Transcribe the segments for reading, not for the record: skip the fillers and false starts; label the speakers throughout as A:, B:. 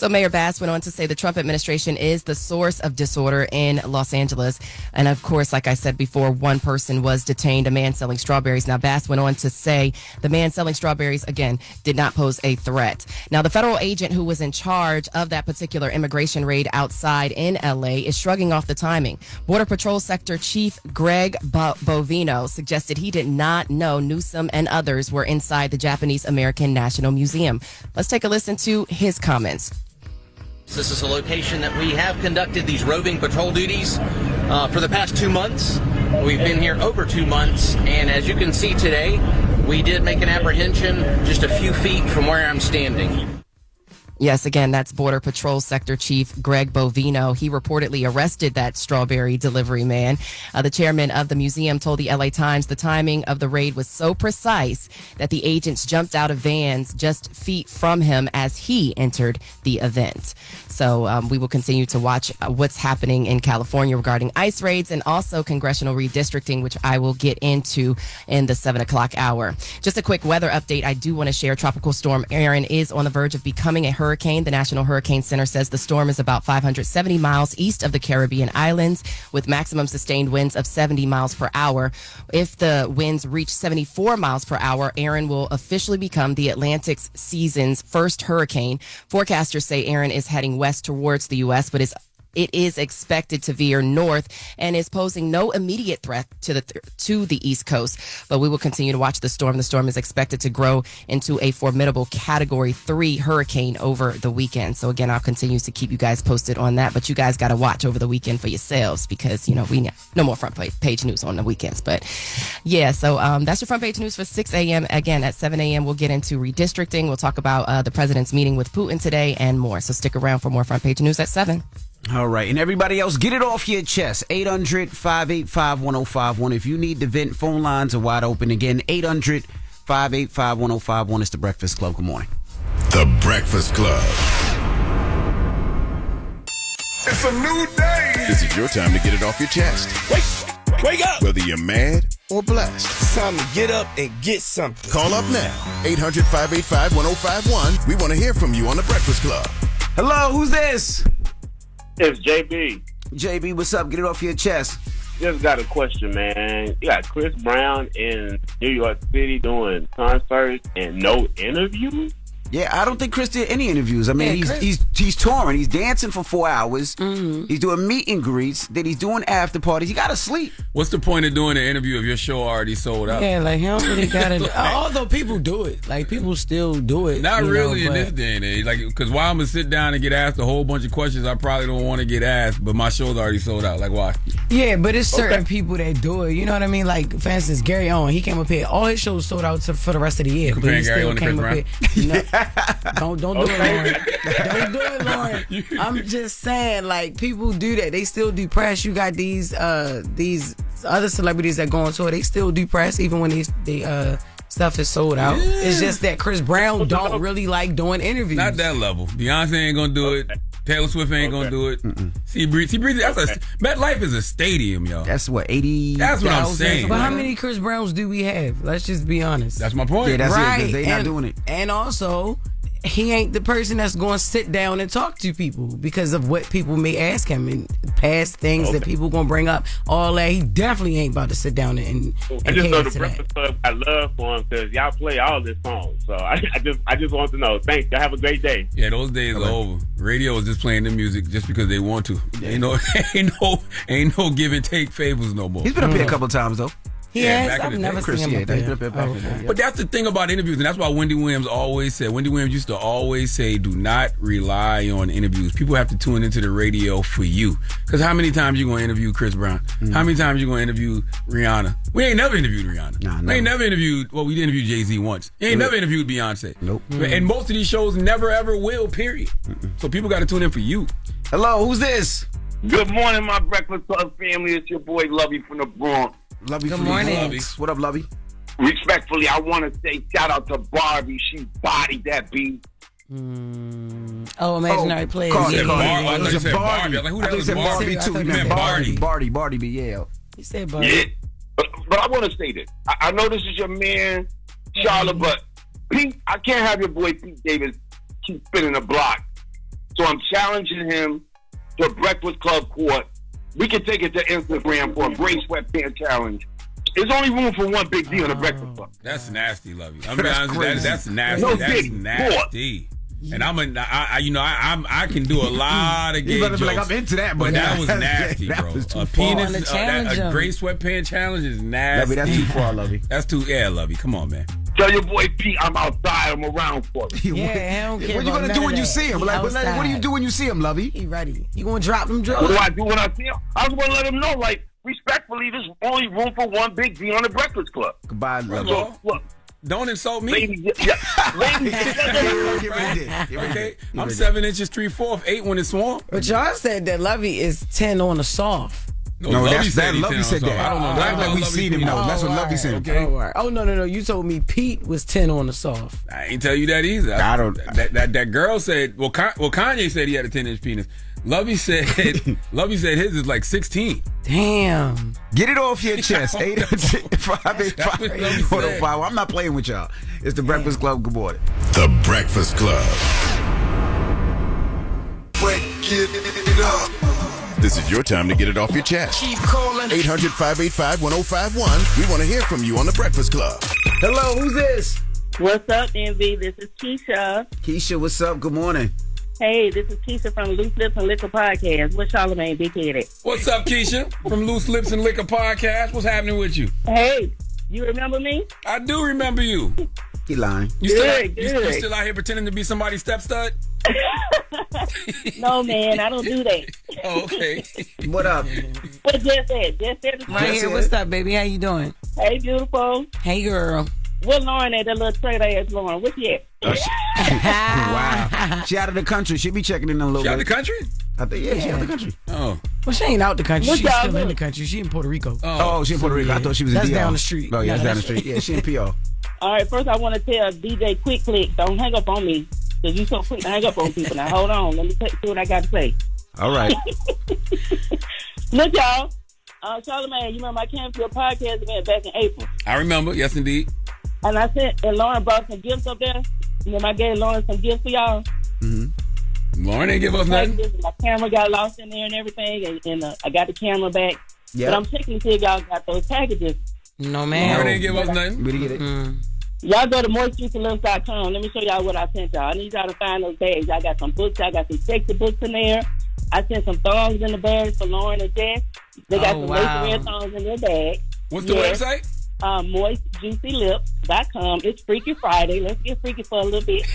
A: So Mayor Bass went on to say the Trump administration is the source of disorder in Los Angeles. And of course, like I said before, one person was detained, a man selling strawberries. Now, Bass went on to say the man selling strawberries, again, did not pose a threat. Now, the federal agent who was in charge of that particular immigration raid outside in L.A. is shrugging off the timing. Border Patrol Sector Chief Greg Bovino suggested he did not know Newsom and others were inside the Japanese American National Museum. Let's take a listen to his comments.
B: This is a location that we have conducted these roving patrol duties for the past 2 months. We've been here over 2 months, and as you can see today, we did make an apprehension just a few feet from where I'm standing.
A: Yes, again, that's Border Patrol Sector Chief Greg Bovino. He reportedly arrested that strawberry delivery man. The chairman of the museum told the LA Times the timing of the raid was so precise that the agents jumped out of vans just feet from him as he entered the event. So we will continue to watch what's happening in California regarding ICE raids and also congressional redistricting, which I will get into in the 7 o'clock hour. Just a quick weather update. I do want to share Tropical Storm Aaron is on the verge of becoming a hurricane. The National Hurricane Center says the storm is about 570 miles east of the Caribbean islands with maximum sustained winds of 70 miles per hour. If the winds reach 74 miles per hour, Aaron will officially become the Atlantic season's first hurricane. Forecasters say Aaron is heading west towards the U.S., but it is expected to veer north and is posing no immediate threat to the East Coast. But we will continue to watch the storm. The storm is expected to grow into a formidable Category 3 hurricane over the weekend. So again, I'll continue to keep you guys posted on that. But you guys got to watch over the weekend for yourselves because, we no more front page news on the weekends. But yeah, so that's your front page news for 6 a.m. Again, at 7 a.m., we'll get into redistricting. We'll talk about the president's meeting with Putin today and more. So stick around for more front page news at 7.
C: All right, and everybody else, get it off your chest. 800-585-1051. If you need to vent, phone lines are wide open. Again, 800-585-1051. It's The Breakfast Club. Good morning.
D: The Breakfast Club.
E: It's a new day.
D: This is your time to get it off your chest.
E: Wake up.
D: Whether you're mad or blessed.
E: It's time to get up and get something.
D: Call up now. 800-585-1051. We want to hear from you on The Breakfast Club.
C: Hello, who's this?
F: It's JB.
C: JB, what's up? Get it off your chest.
F: Just got a question, man. You got Chris Brown in New York City doing concerts and no interviews?
C: Yeah, I don't think Chris did any interviews. I mean, he's touring. He's dancing for 4 hours. Mm-hmm. He's doing meet and greets. Then he's doing after parties. You got to sleep.
G: What's the point of doing an interview if your show already sold out?
H: Yeah, like, he don't really got to. Although people do it. Like, people still do it.
G: Not really in this day and age. Like, because why I'm going to sit down and get asked a whole bunch of questions I probably don't want to get asked, but my show's already sold out. Like, why?
H: Yeah, but it's certain people that do it. You know what I mean? Like, for instance, Gary Owen, he came up here. All his shows sold out for the rest of the year.
G: Comparing
H: but he
G: Gary
H: still
G: Owen to
H: came
G: Chris
H: up here. No, don't do it, Lauren. Don't do it, Lauren. I'm just saying, like, people do that. They still do press. You got these other celebrities that go on tour. They still do press even when they stuff is sold out. Yeah. It's just that Chris Brown don't really like doing interviews.
G: Not that level. Beyonce ain't gonna do it. Taylor Swift ain't gonna do it. See, MetLife is a stadium, y'all.
C: That's what, 80.
G: That's what I'm saying.
H: But how many Chris Browns do we have? Let's just be honest.
G: That's my point.
C: Yeah, that's
H: right.
C: it. They not doing it.
H: And also, he ain't the person that's going to sit down and talk to people because of what people may ask him and past things that people going to bring up. All that, he definitely ain't about to sit down and
F: I just know the Breakfast Club. I love for him because y'all play all this songs. So I just want to know. Thanks. Y'all have a great day.
G: Yeah, those days are over. Radio is just playing the music just because they want to. Ain't no give and take favors no more.
C: He's been up here a couple of times though.
H: I've never seen him up there.
G: But that's the thing about interviews, and that's why Wendy Williams used to always say, do not rely on interviews. People have to tune into the radio for you. Because how many times you going to interview Chris Brown? How many times you going to interview Rihanna? We ain't never interviewed Rihanna.
C: Nah,
G: we ain't never interviewed, we did interview Jay-Z once. We ain't never interviewed Beyonce.
C: Nope.
G: And most of these shows never ever will, period. So people got to tune in for you.
C: Hello, who's this?
F: Good morning, my Breakfast Club family. It's your boy Lovey from the Bronx.
C: Lovey.
H: Good morning.
C: What up, Lovey?
F: Respectfully, I want to say shout out to Barbie. She bodied that beat.
H: Imaginary Players.
G: I
C: Barbie.
G: thought you said Barbie. I was like, who the hell is
C: Barbie too.
G: You meant Barbie.
C: Barbie, yeah.
H: He said Barbie.
F: Yeah. But I want to say this. I know this is your man, Charlotte, but Pete, I can't have your boy Pete Davis keep spinning the block.
I: So I'm challenging him to Breakfast Club court. We can take it to Instagram for a gray sweatpants challenge. There's only room for one big D on the Breakfast Club.
G: That's nasty, Lovey. I'm be honest with you, that's nasty.
I: No
G: that's
I: big
G: nasty. And I can do a lot of gay
C: You better
G: jokes.
C: be like, I'm into that,
G: but that was nasty,
C: that
G: bro.
C: was too
G: A
C: far.
G: penis, a gray sweatpants challenge is nasty.
C: Lovey, that's too far, Lovey.
G: That's too, Lovey. Come on, man.
I: Tell your boy Pete I'm outside. I'm around for you.
H: Yeah, I don't care.
C: What you gonna do when you see him? Like, what do you do when you see him, Lovey?
H: He ready. You gonna drop them
I: What
H: drugs?
I: do I do when I see him? I was gonna let him know, like, respectfully, there's only room for one big D on the Breakfast Club.
C: Goodbye, Lovey.
I: So, look.
G: Don't insult me.
I: Ladies,
G: Okay, I'm 7 inches 3/4, 8 when it's warm.
H: But y'all said that Lovey is 10 on the soft.
C: No,
G: Lovey
C: that's that.
G: he
C: Lovey
G: 10
C: said
G: on
C: that.
G: something. I don't know.
C: That's like we seen him though. That's what Lovey said.
G: Okay.
H: Oh, no. You told me Pete was 10 on the soft.
G: I ain't tell you that either.
C: I don't.
G: That girl said. Well, Kanye said he had a 10-inch penis. Lovey said his is like 16.
H: Damn.
C: Get it off your chest. 800-585-1051. I'm not playing with y'all. It's the Breakfast Club. Good morning.
D: The Breakfast Club.
E: Break it up.
D: This is your time to get it off your chest.
E: Keep calling.
D: 800-585-1051. We want to hear from you on the Breakfast Club.
C: Hello, who's this?
J: What's up, Envy? This is Keisha.
C: Keisha, what's up? Good morning.
J: Hey, this is Keisha from Loose Lips and Liquor Podcast. What's Charlamagne, big headed?
G: What's up, Keisha? From Loose Lips and Liquor Podcast. What's happening with you?
J: Hey, you remember me?
G: I do remember you.
C: He lying.
G: You still out here pretending to be somebody's stepstud?
J: No, man, I don't do that.
G: Oh, okay.
C: What up?
J: What Jess said? Jess said
H: Right here. What's up, baby? How you doing?
J: Hey, beautiful.
H: Hey, girl.
J: What Loren at? That little straight ass Loren. What's she at?
C: Wow. She out of the country. She be checking in a little bit.
G: She out the country?
C: I think, she out the country.
G: Oh.
H: Well, she ain't out the country.
J: What
H: She's
J: y'all
H: still in
J: do?
H: the country. She in Puerto Rico.
C: Oh, she in Puerto Rico. I thought she was in
H: That's
C: DR.
H: down the street.
C: Oh, yeah,
H: No,
C: that's down the
H: that's-
C: street. Yeah, she in PO.
J: All right, first I want to tell DJ Quick Click, don't hang up on me. Because you so quick to hang up on people. Now, hold on. Let me see what I got to say.
C: All right.
J: Look, y'all. Charlamagne, you remember I came to a podcast event back in April.
G: I remember. Yes, indeed.
J: And and Lauren brought some gifts up there. And then I gave Lauren some gifts for y'all.
C: Mm-hmm.
G: Lauren ain't give us nothing.
J: My camera got lost in there and everything. And I got the camera back.
C: Yep.
J: But I'm checking to see if y'all got those packages.
H: No, man.
G: Lauren ain't give us nothing.
C: We didn't get it.
J: Y'all go to moistjuicylips.com. Let me show y'all what I sent y'all. I need y'all to find those bags. I got some books. I got some sexy books in there. I sent some thongs in the bags for Lauren and Jess. They got some lace red thongs in their bag.
G: What's the website?
J: Moistjuicylips.com. It's Freaky Friday. Let's get freaky for a little bit.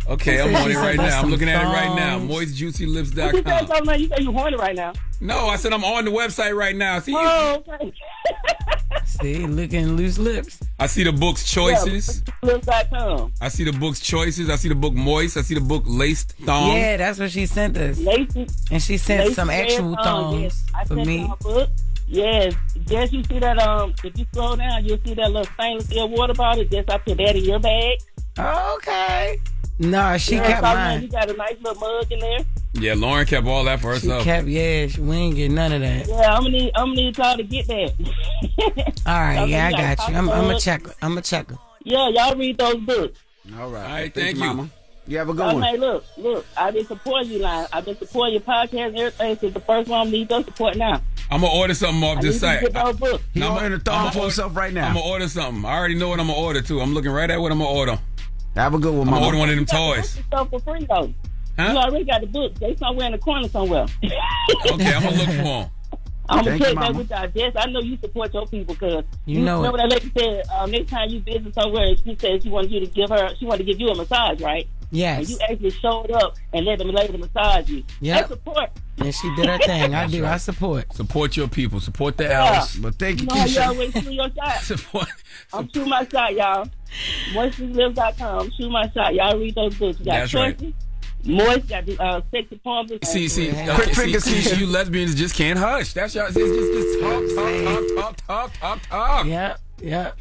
G: Okay, I'm on it right now. I'm looking at it right now.
J: What you said,
G: Moistjuicylips.com.
J: Charlamagne? You said you horny right now.
G: No, I said I'm on the website right now. See,
J: Oh, okay.
H: See, looking loose lips.
G: I see the book's choices.
J: Lips.com.
G: I see the book's choices. I see the book Moist. I see the book Laced Thong.
H: Yeah, that's what she sent us.
J: Lacy.
H: And she sent
J: Lacy
H: some
J: red
H: actual thongs
J: Yes, I
H: for
J: sent
H: me.
J: y'all a book. Yes. Jess, you see that, if you scroll down, you'll see that little stainless steel water bottle. Jess, I put that in your bag.
H: Okay. Nah, she kept
J: Charlamagne,
H: mine.
J: You got a nice little mug in there.
G: Yeah, Lauren kept all that for
H: She
G: herself.
H: kept, we ain't get none of that.
J: Yeah, I'm gonna need y'all to get that.
H: All right,
J: Okay,
H: yeah, I
J: you
H: got
J: got
H: you. I'm a
J: popcorn.
H: checker. I'm a checker.
J: Yeah, y'all read those books.
C: All right.
G: All right,
C: Thank
G: thank
C: you,
G: you.
C: Mama. You have a good one.
J: Hey, look, I've been supporting you, line. I've been supporting your podcast and everything since the first one. I need your support now.
G: I'm going to order something off
J: I
G: this
J: need
G: site.
J: you to get those books.
C: He ordering a thong for himself right now.
G: I'm going to order something. I already know what I'm going to order, too. I'm looking right at what I'm going to order.
C: Have a good one,
G: I'm going to
C: Mama.
G: order one of them
J: You got
G: toys.
J: the stuff for free, though.
G: Huh?
J: You already got the books. They somewhere in the corner somewhere.
G: Okay, I'm going to look for them.
J: I'm
C: Thank
J: gonna
C: you,
J: take that
C: Mama.
J: with y'all. Jess, I know you support your people because
H: You know
J: remember that lady said next time you visit somewhere, she said she wanted to give you a massage, right?
H: Yes.
J: And you actually showed up and let them lady massage you.
H: Yep.
J: That's support.
H: And she did her thing. I do. I support.
G: Support your people. Support the
J: Yeah.
G: L's.
C: But thank you,
J: You know how you
C: Keisha.
J: always shoot your shot.
G: Support.
J: I'm shooting my shot, y'all. MoistJuicyLips.com. Shoot my shot. Y'all read those books. You got
G: That's right.
J: choices. Moist got the sexy poems.
G: See,
C: Quick fingers, Keisha.
G: you lesbians just can't hush. That's y'all. It's just talk.
H: Yep.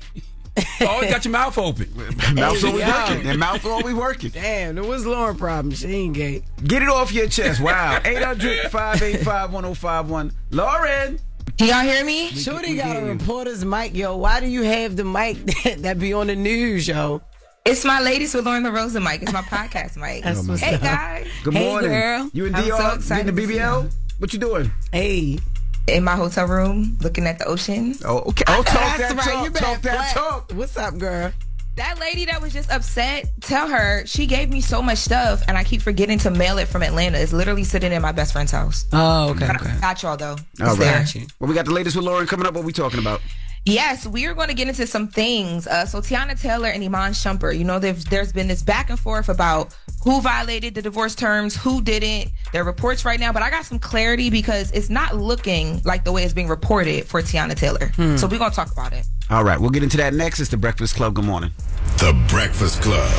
G: Always got your mouth open.
C: Mouth's always
H: Yo.
C: working. Their mouth always working.
H: Damn, there was Lauren problem. She ain't gay.
C: Get it off your chest. Wow. 800-585-1051. Lauren.
A: Can y'all hear me?
H: Shorty got a reporter's mic, yo. Why do you have the mic that be on the news, yo?
K: It's my Ladies with Loren LoRosa mic. It's my podcast mic. Hey, guys.
C: Good morning. Girl. You and DR getting the BBL? What you doing?
K: Hey. In my hotel room, looking at the ocean.
C: Oh, okay. Oh, talk that talk.
H: What's up, girl?
K: That lady that was just upset, tell her she gave me so much stuff and I keep forgetting to mail it from Atlanta. It's literally sitting in my best friend's house.
H: Oh, okay.
K: Got y'all, though.
C: All right. Well, we got the latest with Loren coming up. What we talking about?
K: Yes, we are going to get into some things. So Teyana Taylor and Iman Shumpert, you know, there's been this back and forth about who violated the divorce terms, who didn't. There are reports right now, but I got some clarity because it's not looking like the way it's being reported for Teyana Taylor. So we're going to talk about it.
C: All right, we'll get into that next. It's The Breakfast Club. Good morning.
D: The Breakfast Club.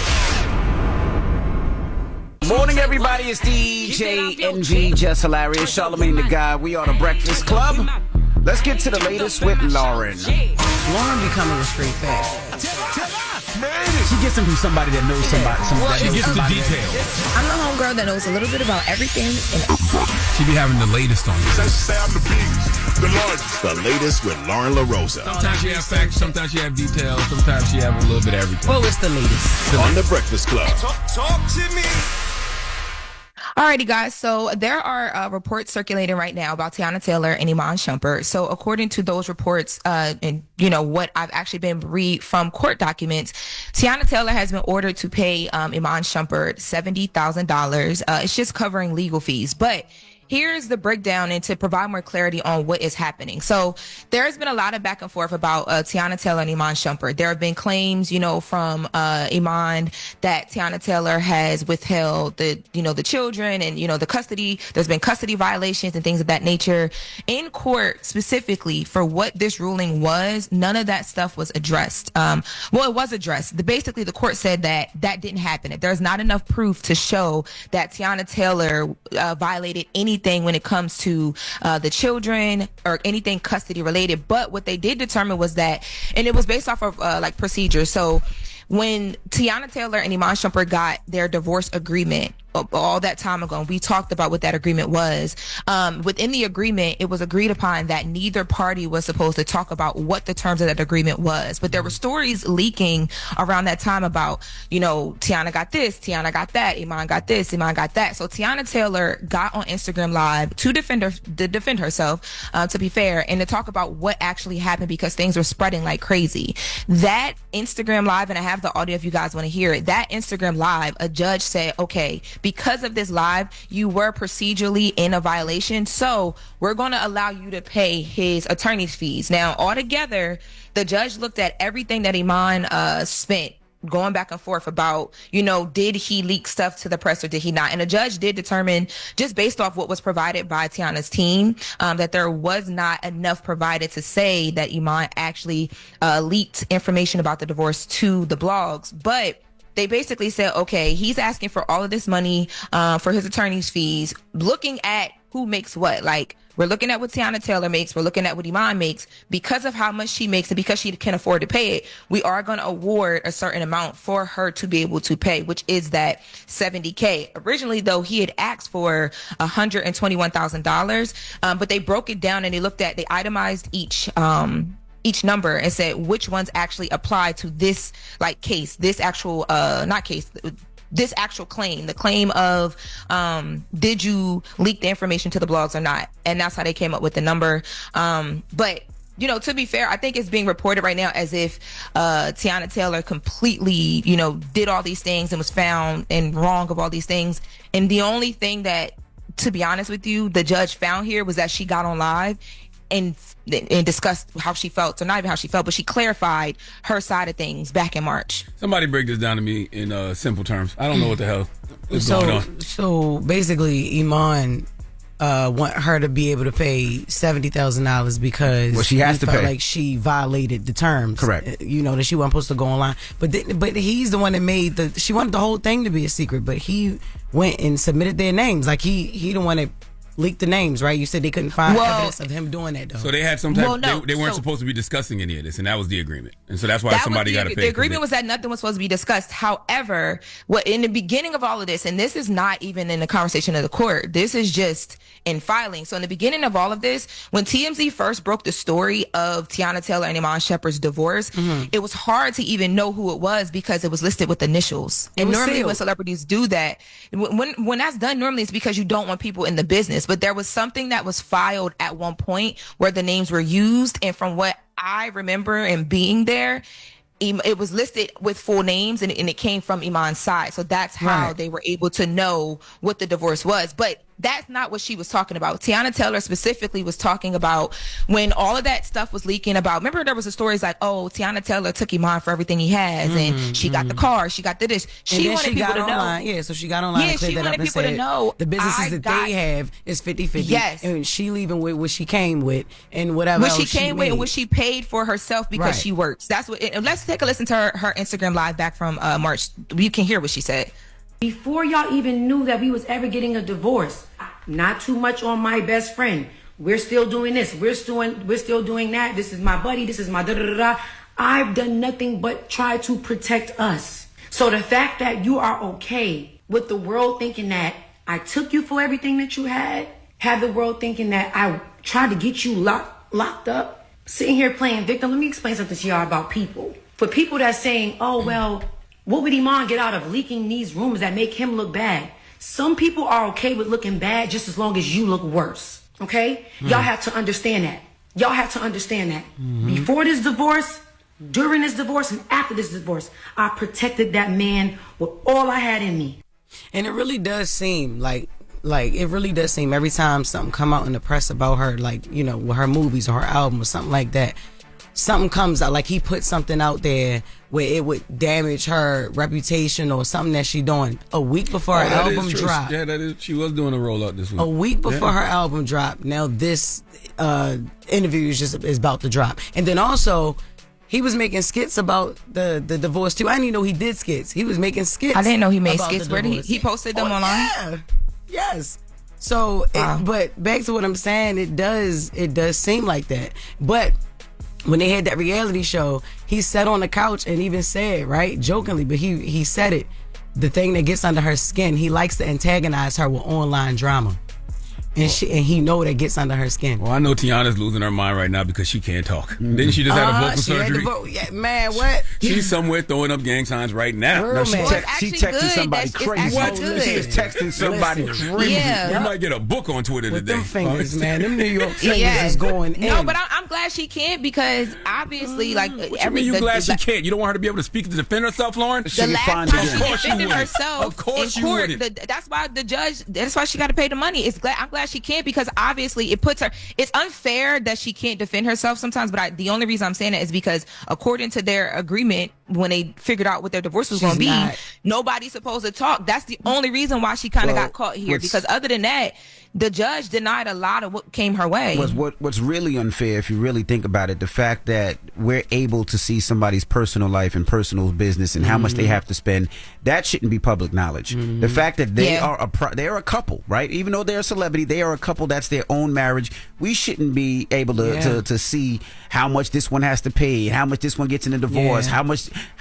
C: Morning, everybody. It's DJ NG, Jess Hilarious, Charlamagne the Guy. We are The Breakfast Club. Let's get to the latest with Loren.
H: Loren becoming a straight fact.
C: She gets them from somebody that knows somebody.
G: She gets the details.
K: I'm the homegirl that knows a little bit about everything.
G: She be having the latest on this.
D: The latest with Loren LoRosa.
G: Sometimes she have facts, sometimes she have details, sometimes she have a little bit of everything.
H: Well, it's the latest.
D: On The Breakfast Club.
E: Talk to me.
K: Alrighty, guys. So there are reports circulating right now about Teyana Taylor and Iman Shumpert. So according to those reports, and you know what I've actually been read from court documents, Teyana Taylor has been ordered to pay Iman Shumpert $70,000. It's just covering legal fees, but here's the breakdown and to provide more clarity on what is happening. So there has been a lot of back and forth about Teyana Taylor and Iman Shumpert. There have been claims, you know, from Iman that Teyana Taylor has withheld the children and, you know, the custody. There's been custody violations and things of that nature. In court, specifically for what this ruling was, none of that stuff was addressed. Well, it was addressed. Basically, the court said that didn't happen. There's not enough proof to show that Teyana Taylor violated anything when it comes to the children or anything custody related. But what they did determine was that, and it was based off of like procedures. So when Teyana Taylor and Iman Shumpert got their divorce agreement all that time ago, and we talked about what that agreement was. Within the agreement, it was agreed upon that neither party was supposed to talk about what the terms of that agreement was. But there were stories leaking around that time about, you know, Teyana got this, Teyana got that, Iman got this, Iman got that. So Teyana Taylor got on Instagram Live to defend herself, to be fair, and to talk about what actually happened because things were spreading like crazy. That Instagram Live, and I have the audio if you guys want to hear it, that Instagram Live, a judge said, okay, because of this live, you were procedurally in a violation, so we're going to allow you to pay his attorney's fees. Now, altogether, the judge looked at everything that Iman spent going back and forth about, you know, did he leak stuff to the press or did he not? And the judge did determine, just based off what was provided by Teyana's team, that there was not enough provided to say that Iman actually leaked information about the divorce to the blogs. But they basically said, okay, he's asking for all of this money for his attorney's fees, looking at who makes what. Like, we're looking at what Teyana Taylor makes, we're looking at what Iman makes. Because of how much she makes and because she can afford to pay it, we are going to award a certain amount for her to be able to pay, which is that $70K. Originally, though, he had asked for $121,000, but they broke it down and they itemized each number and said which ones actually apply to this like case, this actual this actual claim, the claim of did you leak the information to the blogs or not. And that's how they came up with the number. But you know, to be fair, I think it's being reported right now as if Teyana Taylor completely, you know, did all these things and was found in wrong of all these things. And the only thing that, to be honest with you, the judge found here was that she got on live and discussed how she felt, or not even how she felt, but she clarified her side of things back in March.
G: Somebody break this down to me in simple terms. I don't know what the hell is going on.
H: So basically, Iman want her to be able to pay $70,000 because
C: she has to
H: felt
C: pay.
H: like she violated the terms.
C: Correct.
H: You know, that she wasn't supposed to go online. But he's the one that made she wanted the whole thing to be a secret, but he went and submitted their names. Like he the one that leaked the names, right? You said they couldn't find evidence of him doing that, though.
G: So they had some type. They weren't supposed to be discussing any of this, and that was the agreement. And so that's why somebody got to pay.
K: The agreement was that nothing was supposed to be discussed. However, what in the beginning of all of this, and this is not even in the conversation of the court, this is just in filing. So in the beginning of all of this, when TMZ first broke the story of Teyana Taylor and Iman Shumpert's divorce, it was hard to even know who it was because it was listed with initials. And normally when celebrities do that, when that's done, normally it's because you don't want people in the business. But there was something that was filed at one point where the names were used, and from what I remember and being there, it was listed with full names, and it came from Iman's side. So that's how they were able to know what the divorce was. But that's not what she was talking about. Teyana Taylor specifically was talking about when all of that stuff was leaking about. Remember, there was a stories like, oh, Teyana Taylor took Iman for everything he has, and she got the car, she got the this. She wanted people to know.
H: Yeah, so she got online and cleared that up and said, the businesses that they have is 50-50.
K: Yes.
H: And she leaving with what she came with and whatever
K: what
H: else
K: she came with and what she paid for herself because she works. That's what. And let's take a listen to her Instagram live back from March. You can hear what she said.
L: Before y'all even knew that we was ever getting a divorce, not too much on my best friend. We're still doing this. We're still doing that. This is my buddy. This is my da-da-da-da. I've done nothing but try to protect us. So the fact that you are okay with the world thinking that I took you for everything that you had the world thinking that I tried to get you locked up, sitting here playing victim. Let me explain something to y'all about people. For people that's saying, oh, well, what would Iman get out of leaking these rumors that make him look bad? Some people are okay with looking bad just as long as you look worse. Okay? Y'all have to understand that. Y'all have to understand that. Before this divorce, during this divorce, and after this divorce, I protected that man with all I had in me.
H: And it really does seem like it really does seem every time something come out in the press about her, like, you know, with her movies or her album or something like that, something comes out, like he put something out there where it would damage her reputation or something that she doing a week before her album dropped.
G: Yeah, that is. She was doing a rollout this week.
H: A week before her album dropped. Now this interview is about to drop. And then also, he was making skits about the divorce too. I didn't even know he did skits. He was making skits.
K: I didn't know he made skits. Where did he posted them online?
H: Yeah. Yes. So, but back to what I'm saying, it does seem like that. But when they had that reality show, he sat on the couch and even said, right, jokingly, but he said it, the thing that gets under her skin, he likes to antagonize her with online drama. And he know that gets under her skin.
G: Well, I know Tiana's losing her mind right now because she can't talk. Didn't she just have a vocal surgery?
H: Man, what?
G: She's somewhere throwing up gang signs right now.
C: No, she texting somebody crazy. She is texting somebody crazy.
G: We might get a book on Twitter today.
H: Them fingers, man. Them New York fingers is going in.
K: No, but I'm glad she can't because obviously, like,
G: what you mean you glad she can't? You don't want her to be able to speak to defend herself, Lauren?
K: The last time she defended herself in court, that's why the judge. That's why she got to pay the money. I'm glad she can't because obviously it puts her. It's unfair that she can't defend herself sometimes. But the only reason I'm saying that is because according to their agreement, when they figured out what their divorce was going to be, nobody's supposed to talk. That's the only reason why she kind of got caught here. Because other than that, the judge denied a lot of what came her way.
C: What's really unfair, if you really think about it, the fact that we're able to see somebody's personal life and personal business and how much they have to spend, that shouldn't be public knowledge. The fact that they are a couple, right? Even though they're a celebrity, they are a couple. That's their own marriage. We shouldn't be able to see how much this one has to pay, how much this one gets in a divorce,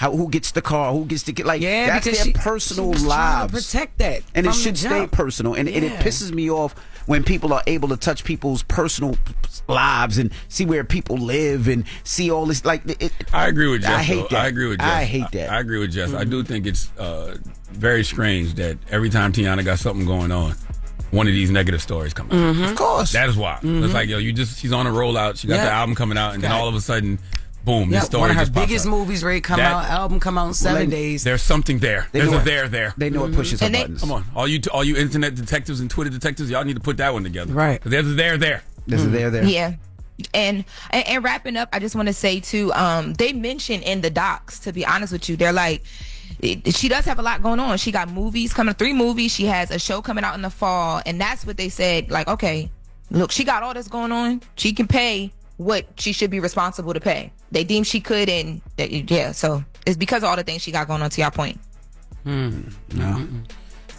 C: who gets the car, who gets to get that's their personal lives.
H: To protect that,
C: and it should stay personal. And it pisses me off when people are able to touch people's personal lives and see where people live and see all this.
G: I agree with Jess.
C: I hate that.
G: I agree with Jess.
C: I hate that.
G: I agree with Jess. I do think it's very strange that every time Teyana got something going on, one of these negative stories come out.
C: Of course.
G: That is why. It's like, she's on a rollout. She got the album coming out, and then all of a sudden, boom, this story just pops up.
H: One of her biggest movies ready come out, album come out in 7 days.
G: There's something there. There's a there.
C: They know it pushes her buttons.
G: Come on. All you internet detectives and Twitter detectives, y'all need to put that one together.
H: Right.
G: Because there's a there.
C: There's a there.
K: Yeah. And wrapping up, I just want to say too, they mentioned in the docs, to be honest with you, they're like, she does have a lot going on. She got movies coming, 3 movies. She has a show coming out in the fall. And that's what they said. Like, okay, look, she got all this going on. She can pay what she should be responsible to pay. They deemed she could. And so it's because of all the things she got going on, to your point.
C: No.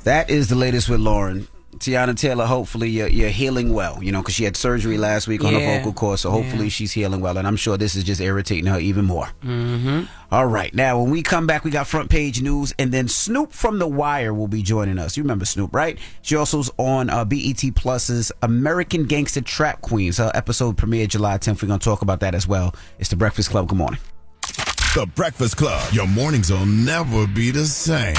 C: That is the latest with Loren. Tiana Taylor, hopefully you're healing well, because she had surgery last week on her vocal cord, so hopefully she's healing well, and I'm sure this is just irritating her even more.
H: Mm-hmm.
C: All right, now when we come back, we got front page news, and then Snoop from The Wire will be joining us. You remember Snoop, right? She also's on BET Plus's American Gangster Trap Queens. Her episode premiered July 10th. We're going to talk about that as well. It's The Breakfast Club. Good morning.
D: The Breakfast Club. Your mornings will never be the same.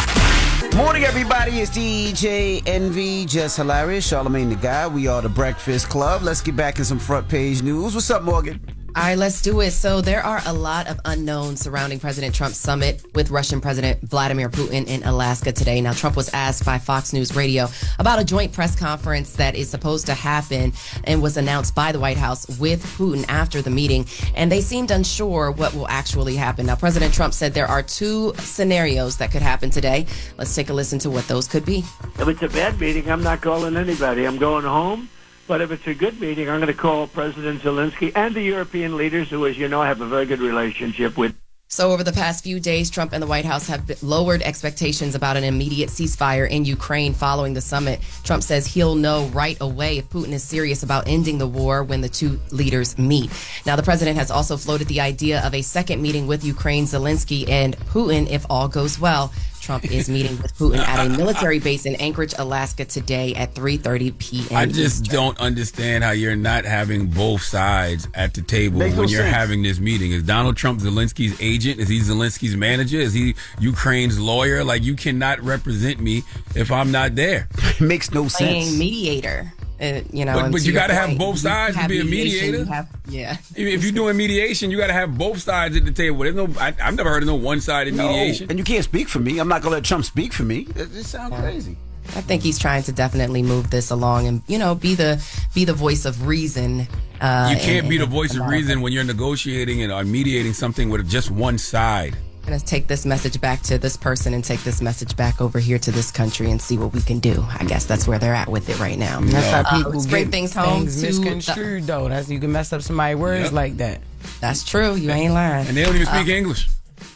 C: Morning, everybody. It's DJ Envy, Jess Hilarious, Charlamagne the Guy. We are The Breakfast Club. Let's get back in some front page news. What's up, Morgan?
A: All right, let's do it. So there are a lot of unknowns surrounding President Trump's summit with Russian President Vladimir Putin in Alaska today. Now, Trump was asked by Fox News Radio about a joint press conference that is supposed to happen and was announced by the White House with Putin after the meeting, and they seemed unsure what will actually happen. Now, President Trump said there are two scenarios that could happen today. Let's take a listen to what those could be.
M: If it's a bad meeting, I'm not calling anybody. I'm going home. But if it's a good meeting, I'm going to call President Zelensky and the European leaders, who, as you know, I have a very good relationship with.
A: So over the past few days, Trump and the White House have lowered expectations about an immediate ceasefire in Ukraine following the summit. Trump says he'll know right away if Putin is serious about ending the war when the two leaders meet. Now, the president has also floated the idea of a second meeting with Ukraine, Zelensky, and Putin if all goes well. Trump is meeting with Putin at a military base in Anchorage, Alaska today at 3:30 p.m.
G: I just don't understand how you're not having both sides at the table when you're having this meeting. Is Donald Trump Zelensky's agent? Is he Zelensky's manager? Is he Ukraine's lawyer? Like, you cannot represent me if I'm not there.
C: It makes no sense.
A: Playing mediator. But
G: you got to have both sides to be a mediator. If you're doing mediation, you got to have both sides at the table. I've never heard of no one-sided mediation.
C: And you can't speak for me. I'm not going to let Trump speak for me. It just sounds crazy.
A: I think he's trying to definitely move this along and, be the voice of reason.
G: You can't be the voice of reason when you're negotiating and mediating something with just one side.
A: I'm going to take this message back to this person and take this message back over here to this country and see what we can do. I guess that's where they're at with it right now.
H: That's how people
A: bring things home to
H: misconstrued, though. That's, you can mess up somebody's words like that.
A: That's true. You ain't lying.
G: And they don't even speak English.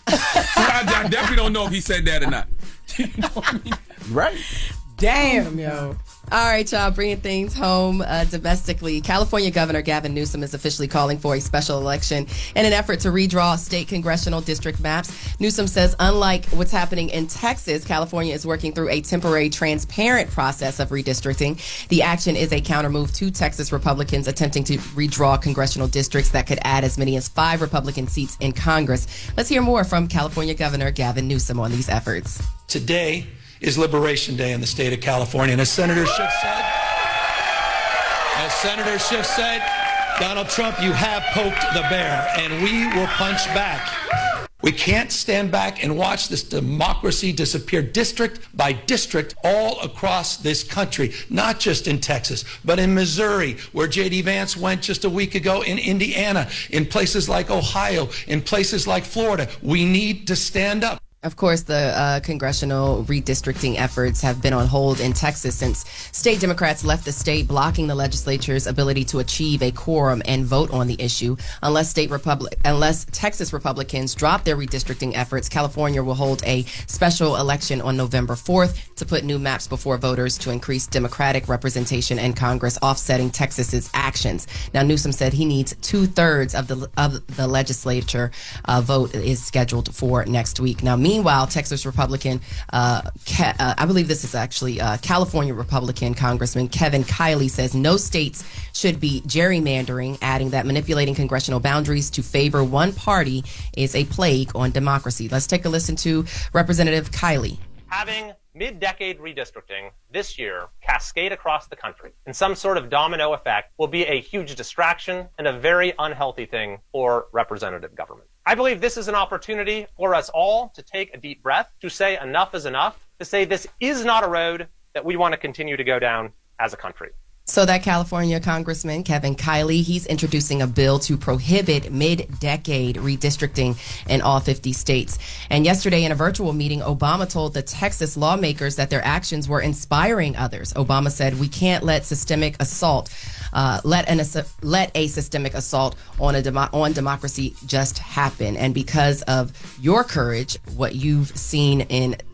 G: I definitely don't know if he said that or not. You know what I mean?
C: Right.
H: Damn, yo.
A: All right, y'all, bringing things home domestically. California Governor Gavin Newsom is officially calling for a special election in an effort to redraw state congressional district maps. Newsom says, unlike what's happening in Texas, California is working through a temporary, transparent process of redistricting. The action is a countermove to Texas Republicans attempting to redraw congressional districts that could add as many as 5 Republican seats in Congress. Let's hear more from California Governor Gavin Newsom on these efforts.
N: Today is Liberation Day in the state of California. And as Senator Schiff said, Donald Trump, you have poked the bear, and we will punch back. We can't stand back and watch this democracy disappear district by district all across this country, not just in Texas, but in Missouri, where J.D. Vance went just a week ago, in Indiana, in places like Ohio, in places like Florida. We need to stand up.
A: Of course, the congressional redistricting efforts have been on hold in Texas since state Democrats left the state, blocking the legislature's ability to achieve a quorum and vote on the issue. Unless Texas Republicans drop their redistricting efforts, California will hold a special election on November 4th to put new maps before voters to increase Democratic representation in Congress, offsetting Texas's actions. Now, Newsom said he needs 2/3 of the legislature vote is scheduled for next week. Now, meanwhile, Texas Republican, I believe this is actually California Republican Congressman Kevin Kiley says no states should be gerrymandering, adding that manipulating congressional boundaries to favor one party is a plague on democracy. Let's take a listen to Representative Kiley.
O: Having mid-decade redistricting this year cascade across the country in some sort of domino effect will be a huge distraction and a very unhealthy thing for representative government. I believe this is an opportunity for us all to take a deep breath, to say enough is enough, to say this is not a road that we want to continue to go down as a country.
A: So that California Congressman Kevin Kiley, he's introducing a bill to prohibit mid-decade redistricting in all 50 states. And yesterday in a virtual meeting, Obama told the Texas lawmakers that their actions were inspiring others. Obama said, "We can't let systemic assault, let a systemic assault on democracy just happen. And because of your courage, what you've seen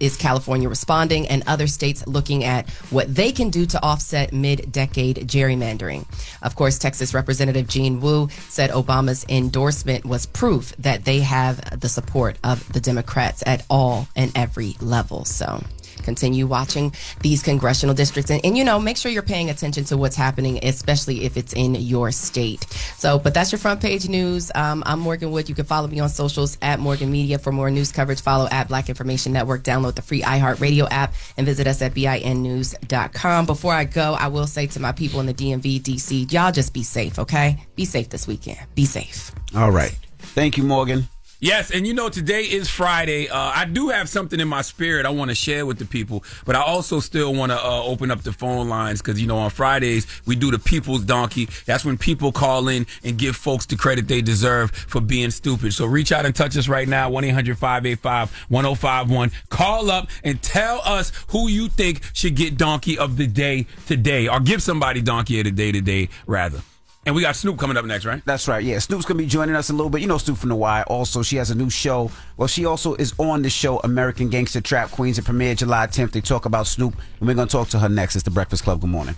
A: is California responding and other states looking at what they can do to offset mid-decade gerrymandering." Of course, Texas Representative Gene Wu said Obama's endorsement was proof that they have the support of the Democrats at all and every level. So continue watching these congressional districts and make sure you're paying attention to what's happening, especially if it's in your state. So, but that's your front page news. I'm Morgan Wood. You can follow me on socials at Morgan Media. For more news coverage, follow at Black Information Network. Download the free iHeartRadio app and visit us at BINnews.com. Before I go, I will say to my people in the DMV, DC, y'all just be safe, okay? Be safe this weekend. Be safe.
C: All right. Thank you, Morgan.
G: Yes, and today is Friday. I do have something in my spirit I want to share with the people, but I also still want to open up the phone lines because, on Fridays we do the People's Donkey. That's when people call in and give folks the credit they deserve for being stupid. So reach out and touch us right now, 1-800-585-1051. Call up and tell us who you think should get Donkey of the Day today, or give somebody Donkey of the Day today, rather. And we got Snoop coming up next, right?
C: That's right, yeah. Snoop's going to be joining us in a little bit. Snoop from The Wire. Also, she has a new show. Well, she also is on the show American Gangster Trap Queens. It premiered July 10th. They talk about Snoop, and we're going to talk to her next. It's The Breakfast Club. Good morning.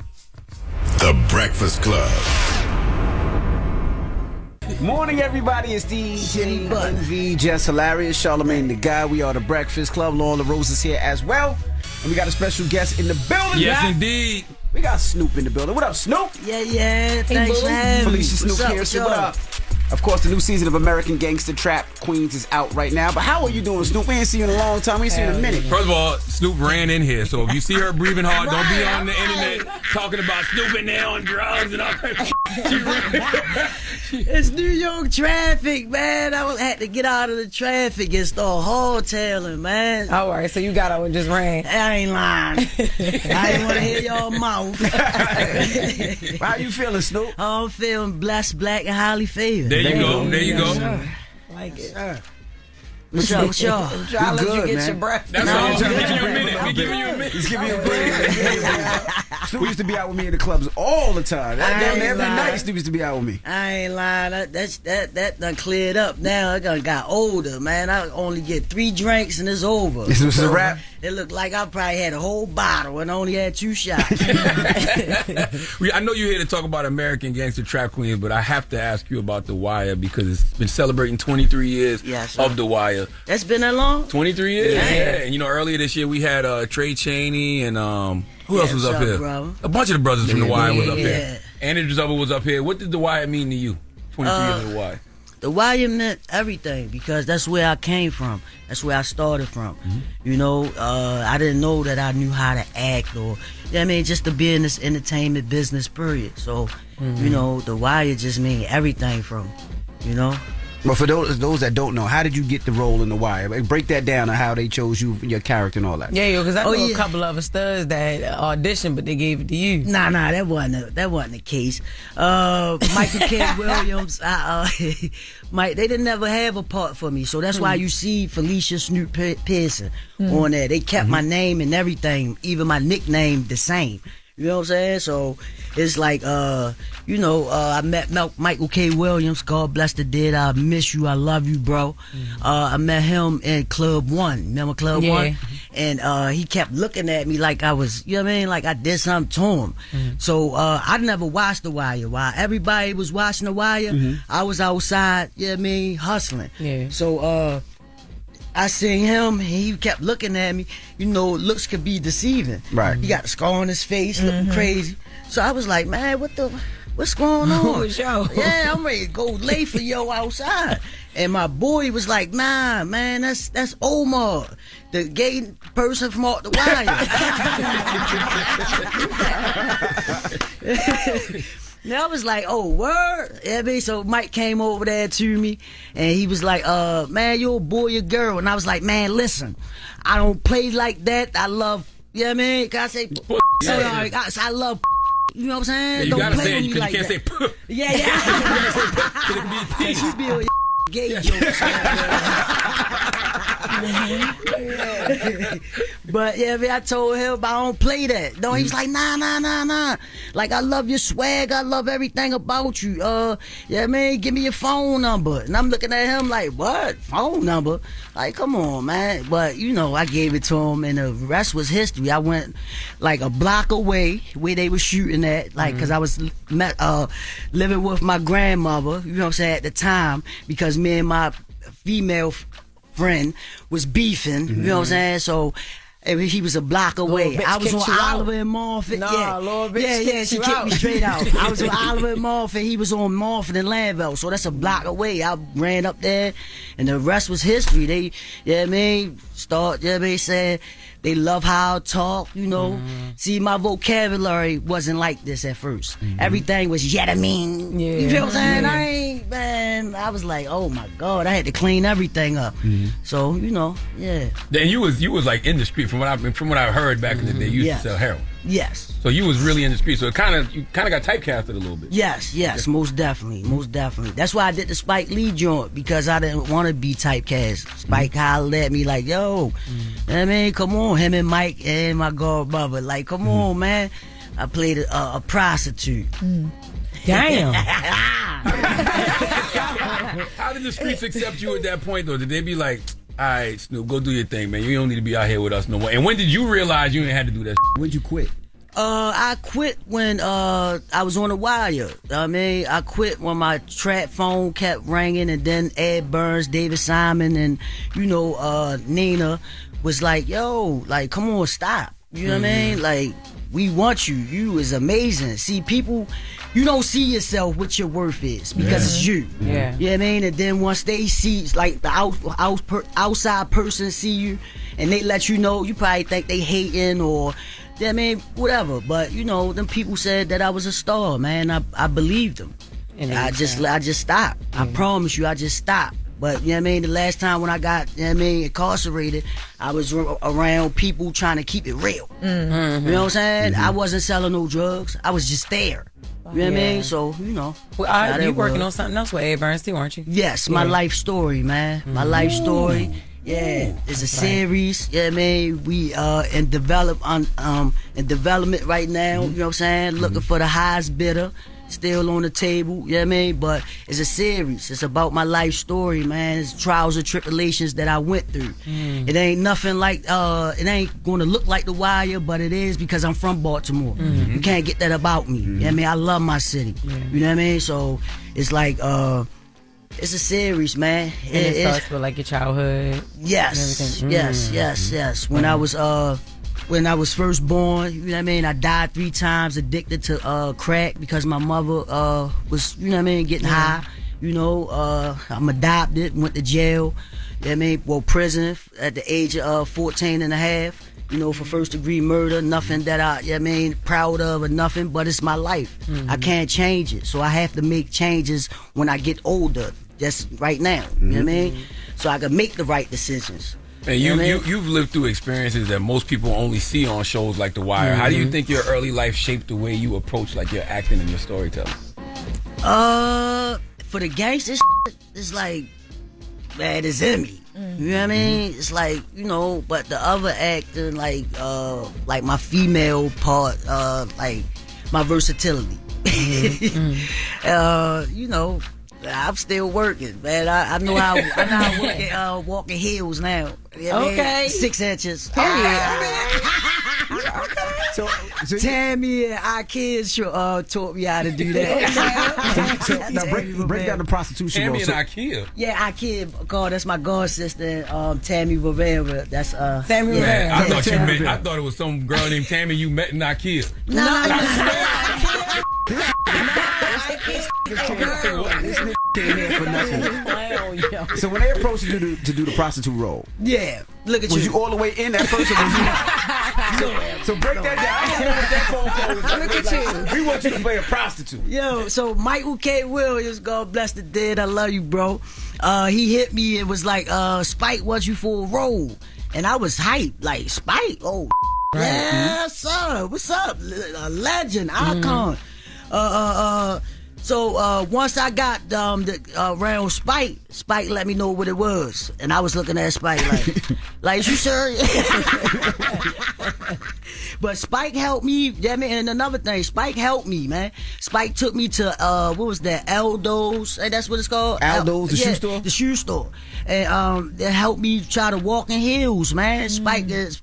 D: The Breakfast Club.
C: Good morning, everybody. It's DJ NV, Jess Hilarious, Charlamagne the Guy. We are The Breakfast Club. Loren LoRosa is here as well. And we got a special guest in the building.
G: Yes, indeed.
C: We got Snoop in the building. What up, Snoop?
H: Yeah. Thanks for having me.
C: Felicia, Snoop, Pearson. What up? Of course, the new season of American Gangster Trap Queens is out right now. But how are you doing, Snoop? We ain't seen you in a long time. We ain't seen you in a minute.
G: First of all, Snoop ran in here. So if you see her breathing hard, don't be on the internet talking about Snoop in there on drugs and all that.
H: It's New York traffic, man. I had to get out of the traffic and start hardtailing, man.
A: All right, so you got out and just ran.
H: I ain't lying. I ain't want to hear y'all mouth.
C: How you feeling, Snoop?
H: I'm feeling blessed, black, and highly favored.
G: There you go.
H: Like it. What's up?
A: I'm trying to let you get your breath.
G: That's all. I'm giving you a minute. We giving you a minute.
C: He's giving you a break. Snoop used to be out with me in the clubs all the time. Every night Snoop used to be out with me.
H: I ain't lying. That done cleared up now. I done got older, man. I only get 3 drinks and it's over.
C: This was a wrap?
H: It looked like I probably had a whole bottle and only had 2 shots.
G: I know you're here to talk about American Gangster Trap Queens, but I have to ask you about The Wire because it's been celebrating 23 years of The Wire.
H: That's been that long?
G: 23 years? Yeah. And earlier this year we had Trey Chaney and who else was up here?
H: Bro?
G: A bunch of the brothers from The Wire was up here. Andrew Zubber was up here. What did The Wire mean to you? 23 years of The Wire.
H: The Wire meant everything because that's where I came from. That's where I started from. Mm-hmm. I didn't know that I knew how to act or, just to be in this entertainment business, period. So, The Wire just mean everything from,
C: But for those that don't know, how did you get the role in The Wire? Break that down on how they chose you, your character, and all that.
H: Yeah,
A: because I know a couple of studs that auditioned, but they gave it to you.
H: Nah, that wasn't the case. Michael K. Williams, they didn't never have a part for me, so that's why you see Felicia, Snoop, Pearson on there. They kept my name and everything, even my nickname the same. You know what I'm saying? So it's like, I met Michael K. Williams. God bless the dead. I miss you. I love you, bro. I met him in Club 1. Remember Club 1? And he kept looking at me like I was, like I did something to him. So I never watched The Wire. While everybody was watching The Wire, I was outside, hustling. Yeah. So I seen him, and he kept looking at me. Looks could be deceiving.
C: Right.
H: He got a scar on his face, looking crazy. So I was like, man, what's going on? Yeah, I'm ready to go lay for yo outside. And my boy was like, nah, man, that's Omar, the gay person from The Wire. Now I was like, oh, word? So Mike came over there to me, and he was like, man, you a boy or girl? And I was like, man, listen, I don't play like that. I love, Can I say, I love
P: You know what I'm saying?
G: Yeah, you
P: Don't
G: gotta
P: play
G: say
P: with
G: it
P: me
G: because
P: like
G: you can't
P: that.
G: say.
P: Yeah, yeah. You be on gay jokes. But yeah, man, I told him I don't play that. No, he was like, nah. Like, I love your swag. I love everything about you. Yeah, man, give me your phone number. And I'm looking at him like, what? Phone number? Like, come on, man. But, you know, I gave it to him, and the rest was history. I went like a block away where they were shooting at, like, because I was living with my grandmother, you know what I'm saying, at the time, because me and my female friend was beefing, you know what I'm saying? So he was a block away. I was on Oliver and Marford. She kicked me straight out. I was on Oliver and Marford. He was on Marford and Lanville. So that's a block away. I ran up there, and the rest was history. They, said they love how I talk, you know. See, my vocabulary wasn't like this at first. Everything was yet I mean. Yeah. You feel what I'm saying? I was like, oh my God, I had to clean everything up. So, you know, yeah.
G: Then you was like in the street from what I heard back in the day. You used to sell heroin.
P: Yes.
G: So you was really in the street. So you kind of got typecasted a little bit.
P: Yes, most definitely. That's why I did the Spike Lee joint, because I didn't want to be typecast. Spike hollered at me like, yo, I mean, come on, him and Mike and my godmother, like, come on, man. I played a prostitute.
H: Damn.
G: How did the streets accept you at that point, though? Did they be like, all right, Snoop, go do your thing, man. You don't need to be out here with us no more. And when did you realize you ain't had to do that?
P: When'd you quit? I quit when I was on the wire. I mean, I quit when my trap phone kept ringing, and then Ed Burns, David Simon, and, you know, Nina was like, yo, like, come on, stop. You know what I mean? Like, we want you. You is amazing. See, people, you don't see yourself what your worth is because it's you.
H: Yeah.
P: You know what I mean? And then once they see, like, the outside person see you, and they let you know, you probably think they hating or, I mean, whatever. But, you know, them people said that I was a star, man. I believed them. And I just stopped. I promise you, I just stopped. But, you know what I mean, the last time when I got, you know what I mean, incarcerated, I was around people trying to keep it real. You know what I'm saying? I wasn't selling no drugs. I was just there. You know what I mean? So, you know.
H: Well, you working on something else with Ed Burns too, aren't you?
P: Yes, my life story, man. My life story. Yeah, it's a series. Yeah, I mean, we in development right now. You know what I'm saying? Looking for the highest bidder. Still on the table. You know what I mean? But it's a series. It's about my life story, man. It's trials and tribulations that I went through. It ain't nothing like it ain't going to look like The Wire, but it is because I'm from Baltimore. You can't get that about me. You know what I mean? I love my city. You know what I mean? So it's like it's a series, man.
H: And it starts with like your childhood.
P: Yes, yes. When I was first born, you know what I mean, I died 3 times addicted to crack because my mother was, you know what I mean, getting high. You know, I'm adopted, went to jail. You know what I mean, well, prison at the age of 14 and a half. You know, for first degree murder, nothing that I, you know what I mean, proud of or nothing, but it's my life. I can't change it. So I have to make changes when I get older, just right now. You know what I mean? So I can make the right decisions.
G: And you've lived through experiences that most people only see on shows like The Wire. How do you think your early life shaped the way you approach like your acting and your storytelling?
P: For the gangster shit, it's like, man, it's in me. You know what I mean? It's like, you know, but the other acting, like my female part, like my versatility. You know, I'm still working, man. I know how I work at walking heels now. You know what I mean? 6 inches. So Tammy and Arce taught me how to do that.
C: So now break down the prostitution.
G: Tammy and Arce.
P: Yeah, Arce, God, that's my god sister. Tammy Rivera. That's
H: Tammy Rivera.
G: I thought it was some girl named Tammy you met in Arce.
P: No.
C: So when they approached you to do the prostitute role,
P: yeah, look at you.
C: Was you all the way in at first, or was you? So break that down. I don't know what that phone call was.
H: Look at you.
C: We want you to play a prostitute.
P: Yo, so Michael K. Williams, God bless the dead, I love you, bro. He hit me and was like, Spike wants you for a role. And I was hyped, like, Spike? Oh, Yes, sir. What's up? A legend, icon. So once I got around Spike let me know what it was, and I was looking at Spike like you serious? But Spike helped me. Yeah, man. And another thing, Spike helped me, man. Spike took me to what was that? Aldo's. Hey, that's what it's called.
C: Aldo's, the shoe store.
P: The shoe store, and they helped me try to walk in heels, man. Spike took his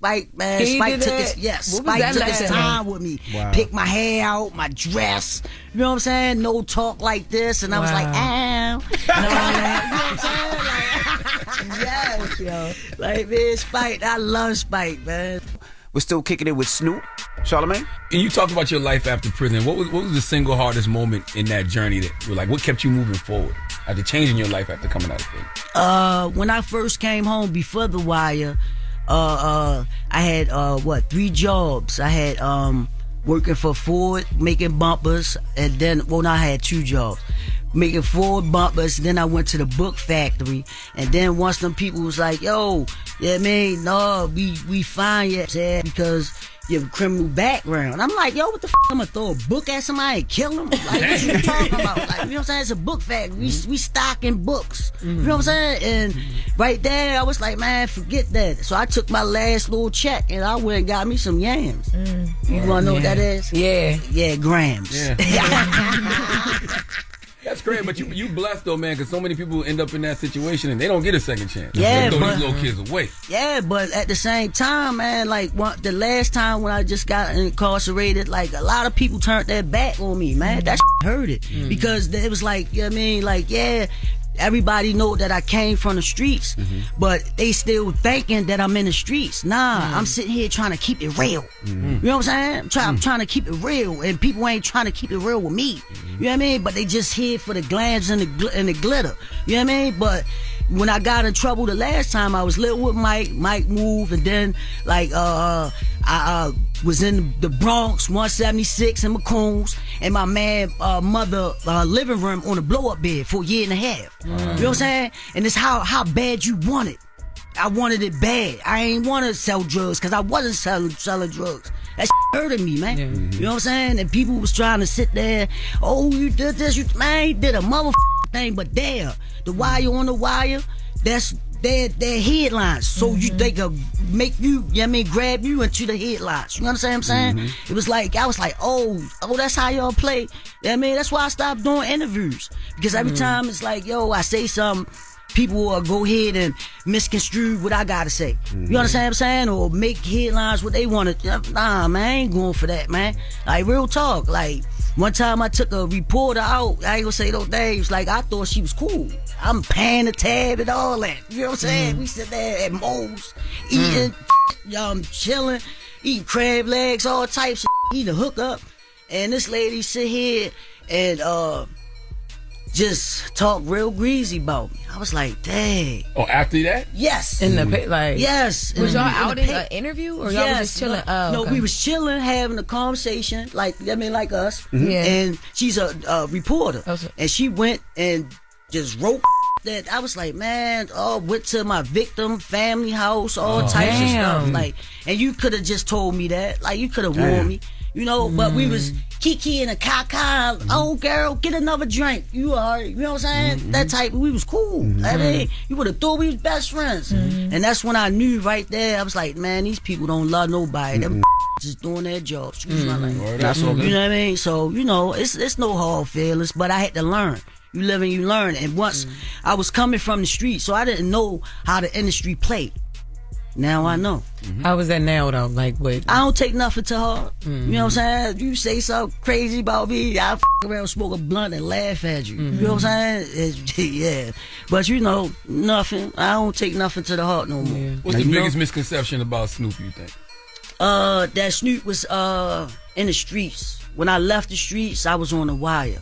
P: time with me.
H: Wow.
P: Pick my hair out, my dress. You know what I'm saying? No talk like this, and I was like, ow. You know what I'm saying? Like, yes, yo. Like, man, Spike. I love Spike, man.
C: We're still kicking it with Snoop, Charlamagne.
G: And you talked about your life after prison. What was the single hardest moment in that journey that, like, what kept you moving forward after changing your life after coming out of prison?
P: When I first came home before The Wire, I had 3 jobs. I had working for Ford, making bumpers, and then I had 2 jobs. Making Ford bumpers, then I went to the book factory, and then once them people was like, yo, yeah, man, no, we find you because you have a criminal background. I'm like, yo, what the I'm gonna throw a book at somebody and kill them? Like, what you talking about? Like, you know what I'm saying? It's a book factory. We stocking books. You know what I'm saying? And right there, I was like, man, forget that. So I took my last little check and I went and got me some yams. You wanna know what that is? Yeah, grams.
G: Yeah. That's great, but you blessed though, man, because so many people end up in that situation and they don't get a second chance.
P: Yeah,
G: they throw
P: but
G: these little kids away.
P: Yeah, but at the same time, man, like the last time when I just got incarcerated, like a lot of people turned their back on me, man. That hurt it because it was like, you know what I mean, like everybody know that I came from the streets, but they still thinking that I'm in the streets. Nah, I'm sitting here trying to keep it real. You know what I'm saying? I'm trying to keep it real, and people ain't trying to keep it real with me. You know what I mean? But they just here for the glams and the glitter. You know what I mean? But when I got in trouble the last time, I was living with Mike moved, and then like I was in the Bronx, 176 in McCombs, and my man mother living room on a blow-up bed for a year and a half. You know what I'm saying? And it's how bad you want it. I wanted it bad. I ain't want to sell drugs because I wasn't selling drugs. That hurted me, man. You know what I'm saying? And people was trying to sit there, oh, you did this, man, you did a motherfucking thing, but there, The Wire on The Wire, that's their headlines. So they could make you, you know what I mean, grab you into the headlines. You understand what I'm saying? It was like, I was like, oh, that's how y'all play. You know what I mean? That's why I stopped doing interviews. Because every time it's like, yo, I say something, people will go ahead and misconstrue what I gotta say. You understand what I'm saying? Or make headlines what they want to. Nah, man, I ain't going for that, man. Like, real talk. Like, one time I took a reporter out. I ain't gonna say those names. Like, I thought she was cool. I'm paying the tab and all that. You know what I'm saying? We sit there at Moe's, eating, chilling, eating crab legs, all types of eating a hookup. And this lady sit here and just talk real greasy about me. I was like, dang.
G: Oh, after that?
P: Yes.
H: In the pit, like.
P: Yes.
A: Was y'all out in an interview or y'all was just chilling?
P: No, we was chilling, having a conversation, like, I mean, like us.
H: Yeah.
P: And she's a reporter. And she went and just wrote that. I was like, man, went to my victim family house, all types of stuff. Like, and you could have just told me that. Like, you could have warned me. You know, but we was kiki and a caca. Oh, girl, get another drink. You alright? You know what I'm saying? That type. We was cool. I mean, you would have thought we was best friends. And that's when I knew right there. I was like, man, these people don't love nobody. Them just doing their job. Excuse my language.
C: That's all good.
P: You know what I mean? So, you know, it's no hard feelings, but I had to learn. You live and you learn. And once I was coming from the street, so I didn't know how the industry played. Now I know.
H: How is that now though? Like what?
P: I don't take nothing to heart. You know what I'm saying? You say something crazy about me, I'll around, smoke a blunt and laugh at you. You know what I'm saying? Yeah. But you know, nothing. I don't take nothing to the heart no more.
G: What's the biggest misconception about Snoop, you think?
P: That Snoop was in the streets. When I left the streets, I was on The Wire.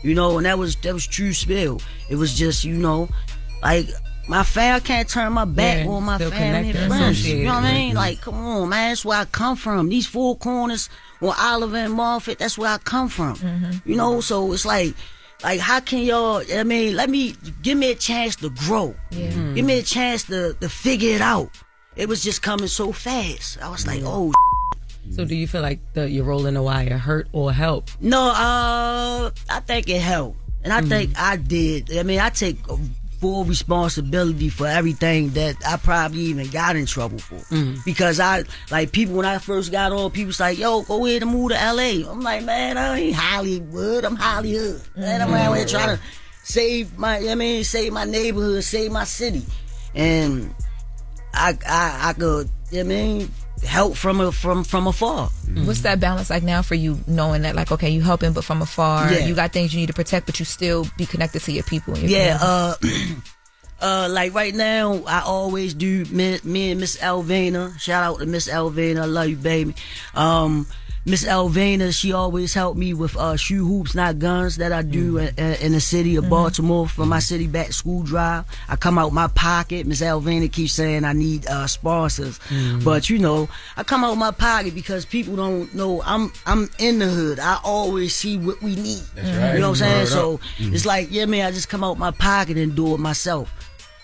P: You know, and that was true spill. It was just, you know, like my family, can't turn my back on my family and friends. You know what I mean? Like, come on, man. That's where I come from. These 4 corners on Oliver and Marford, that's where I come from. You know, so it's like, how can y'all, I mean, give me a chance to grow. Give me a chance to figure it out. It was just coming so fast. I was like, oh,
H: So do you feel like your role in the wire hurt or helped?
P: No, I think it helped. And I think I did. I mean, I take full responsibility for everything that I probably even got in trouble for. Because people, when I first got on, people was like, yo, go ahead and move to LA. I'm like, man, I ain't Hollywood, I'm Hollywood. Man, I'm out here trying to save my neighborhood, save my city. And I could, help from afar.
K: What's that balance like now for you, knowing that, like, okay, you helping, but from afar, you got things you need to protect, but you still be connected to your people and your community?
P: Like right now, I always do me and Miss Elvina. Shout out to Miss Elvina, I love you, baby. Miss Elvina, she always helped me with shoe hoops, not guns, that I do in the city of Baltimore for my city back to school drive. I come out my pocket. Miss Elvina keeps saying I need sponsors, but I come out my pocket because people don't know I'm in the hood. I always see what we need.
G: That's right.
P: You know what I'm saying? So it's like, I just come out my pocket and do it myself.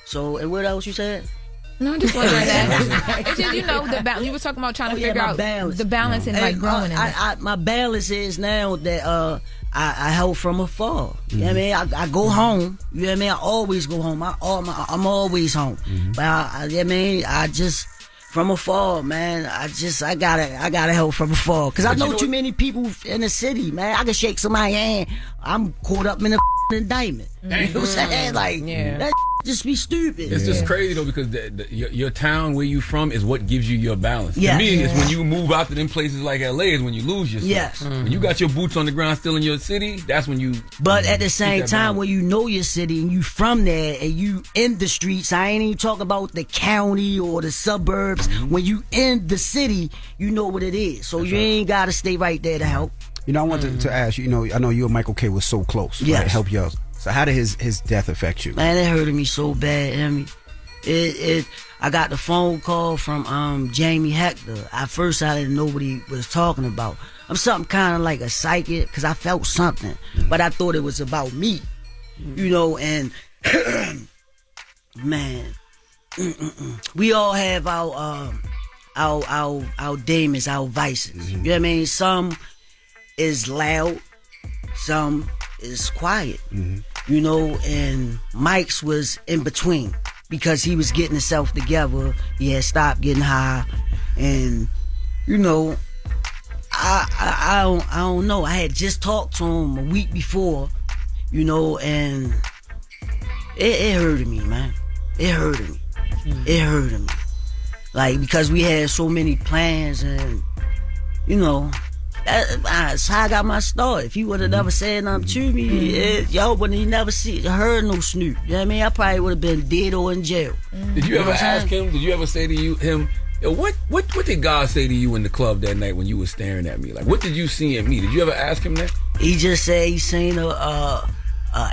P: So, and what else you said?
K: No, I'm just wondering that. It's just, the balance. You were talking about trying to figure out the balance and like growing in it.
P: My balance is now that I help from afar. You know what I mean? I go home. You know what I mean? I always go home. I'm always home. But I just from afar, man. I gotta help from afar because I know too many people in the city, man. I can shake somebody's hand. I'm caught up in a indictment. You know what I'm saying? Like that just be stupid.
G: It's just crazy though because your town where you from is what gives you your balance.
P: Yes.
G: To me, it's when you move out to them places like LA is when you lose yourself.
P: Yes.
G: When you got your boots on the ground still in your city, that's when you.
P: But at the same time, when you know your city and you from there and you in the streets, I ain't even talking about the county or the suburbs. When you in the city, you know what it is. So you ain't gotta stay right there to help.
C: I wanted to ask you. I know you and Michael K was so close.
P: Yes.
C: Right? Help y'all. So how did his death affect you?
P: Man, it hurted me so bad. I mean, I got the phone call from Jamie Hector. At first, I didn't know what he was talking about. I'm something kind of like a psychic because I felt something, but I thought it was about me, And man, we all have our demons, our vices. You know what I mean? Some is loud, some is quiet. And Mike's was in between because he was getting himself together. He had stopped getting high, and I don't know. I had just talked to him a week before, and it hurted me, man. It hurted me. It hurted me, like because we had so many plans, and that's how I got my start. If he would have never said nothing to me, y'all wouldn't have never heard no Snoop. You know what I mean? I probably would have been dead or in jail.
G: Did you ever ask him? Did you ever say to him, what did God say to you in the club that night when you were staring at me? Like, what did you see in me? Did you ever ask him that?
P: He just said he seen a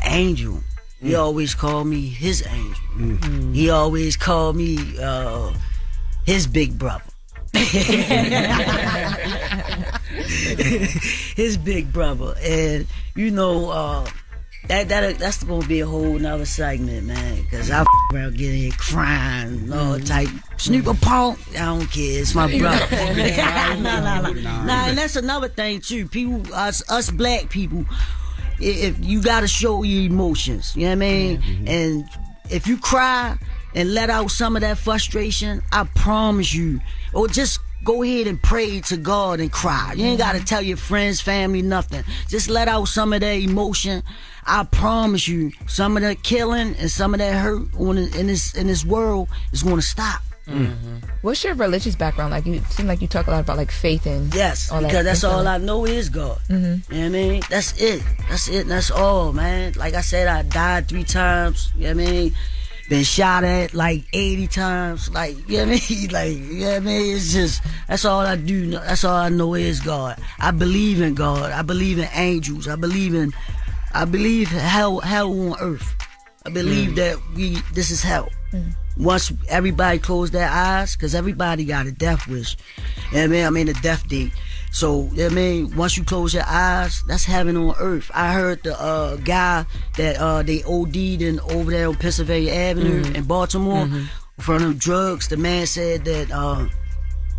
P: angel. He always called me his angel. He always called me his big brother. His big brother, and that's gonna be a whole nother segment, man. Because I around getting here crying, all type Snoop a punk. I don't care. It's my brother. Nah, and that's another thing too. People, us black people, if you gotta show your emotions, you know what I mean. And if you cry and let out some of that frustration, I promise you, or just go ahead and pray to God and cry. You ain't gotta tell your friends, family, nothing. Just let out some of that emotion. I promise you, some of that killing and some of that hurt in this world is gonna stop.
K: What's your religious background like? You seem like you talk a lot about like faith and
P: yes, because that's all I know is God. You know what I mean? That's it. And that's all, man. Like I said, I died 3 times. You know what I mean? Been shot at like 80 times. Like, you know what I mean? Like, you know what I mean? It's just, that's all I do. That's all I know is God. I believe in God. I believe in angels. I believe hell on earth. I believe that this is hell. Once everybody close their eyes, because everybody got a death wish. You know what I mean? I mean a death date. So, you know what I mean? Once you close your eyes, that's heaven on earth. I heard the guy that they OD'd in over there on Pennsylvania Avenue in Baltimore from them drugs. The man said that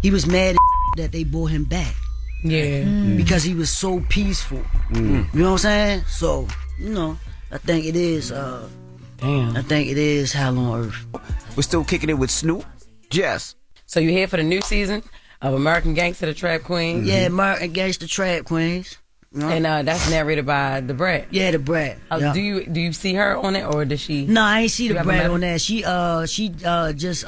P: he was mad that they brought him back.
H: Yeah.
P: Because he was so peaceful. You know what I'm saying? So, I think it is.
H: Damn.
P: I think it is Hell on Earth.
C: We're still kicking it with Snoop. Jess.
H: So you here for the new season of American Gangster, the Trap Queen?
P: Yeah, American Gangster, Trap Queens.
H: And that's narrated by the Brat.
P: Yeah, the Brat.
H: Do you see her on it, or does she?
P: No, I ain't see the Brat on that. She just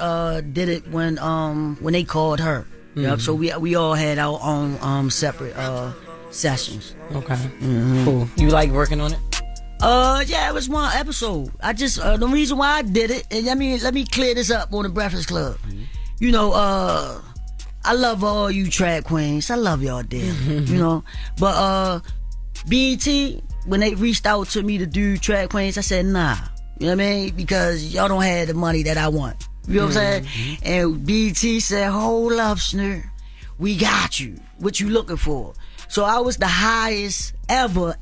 P: did it when they called her. Yep. So we all had our own separate sessions.
H: Okay. Cool. You like working on it?
P: Yeah, it was one episode. I just the reason why I did it, and let me clear this up on the Breakfast Club. I love all you Trap Queens. I love y'all dearly. But BET, when they reached out to me to do Trap Queens, I said nah. You know what I mean? Because y'all don't have the money that I want. You know what I'm saying? And BET said, hold up, Snoop. We got you. What you looking for? So I was the highest ever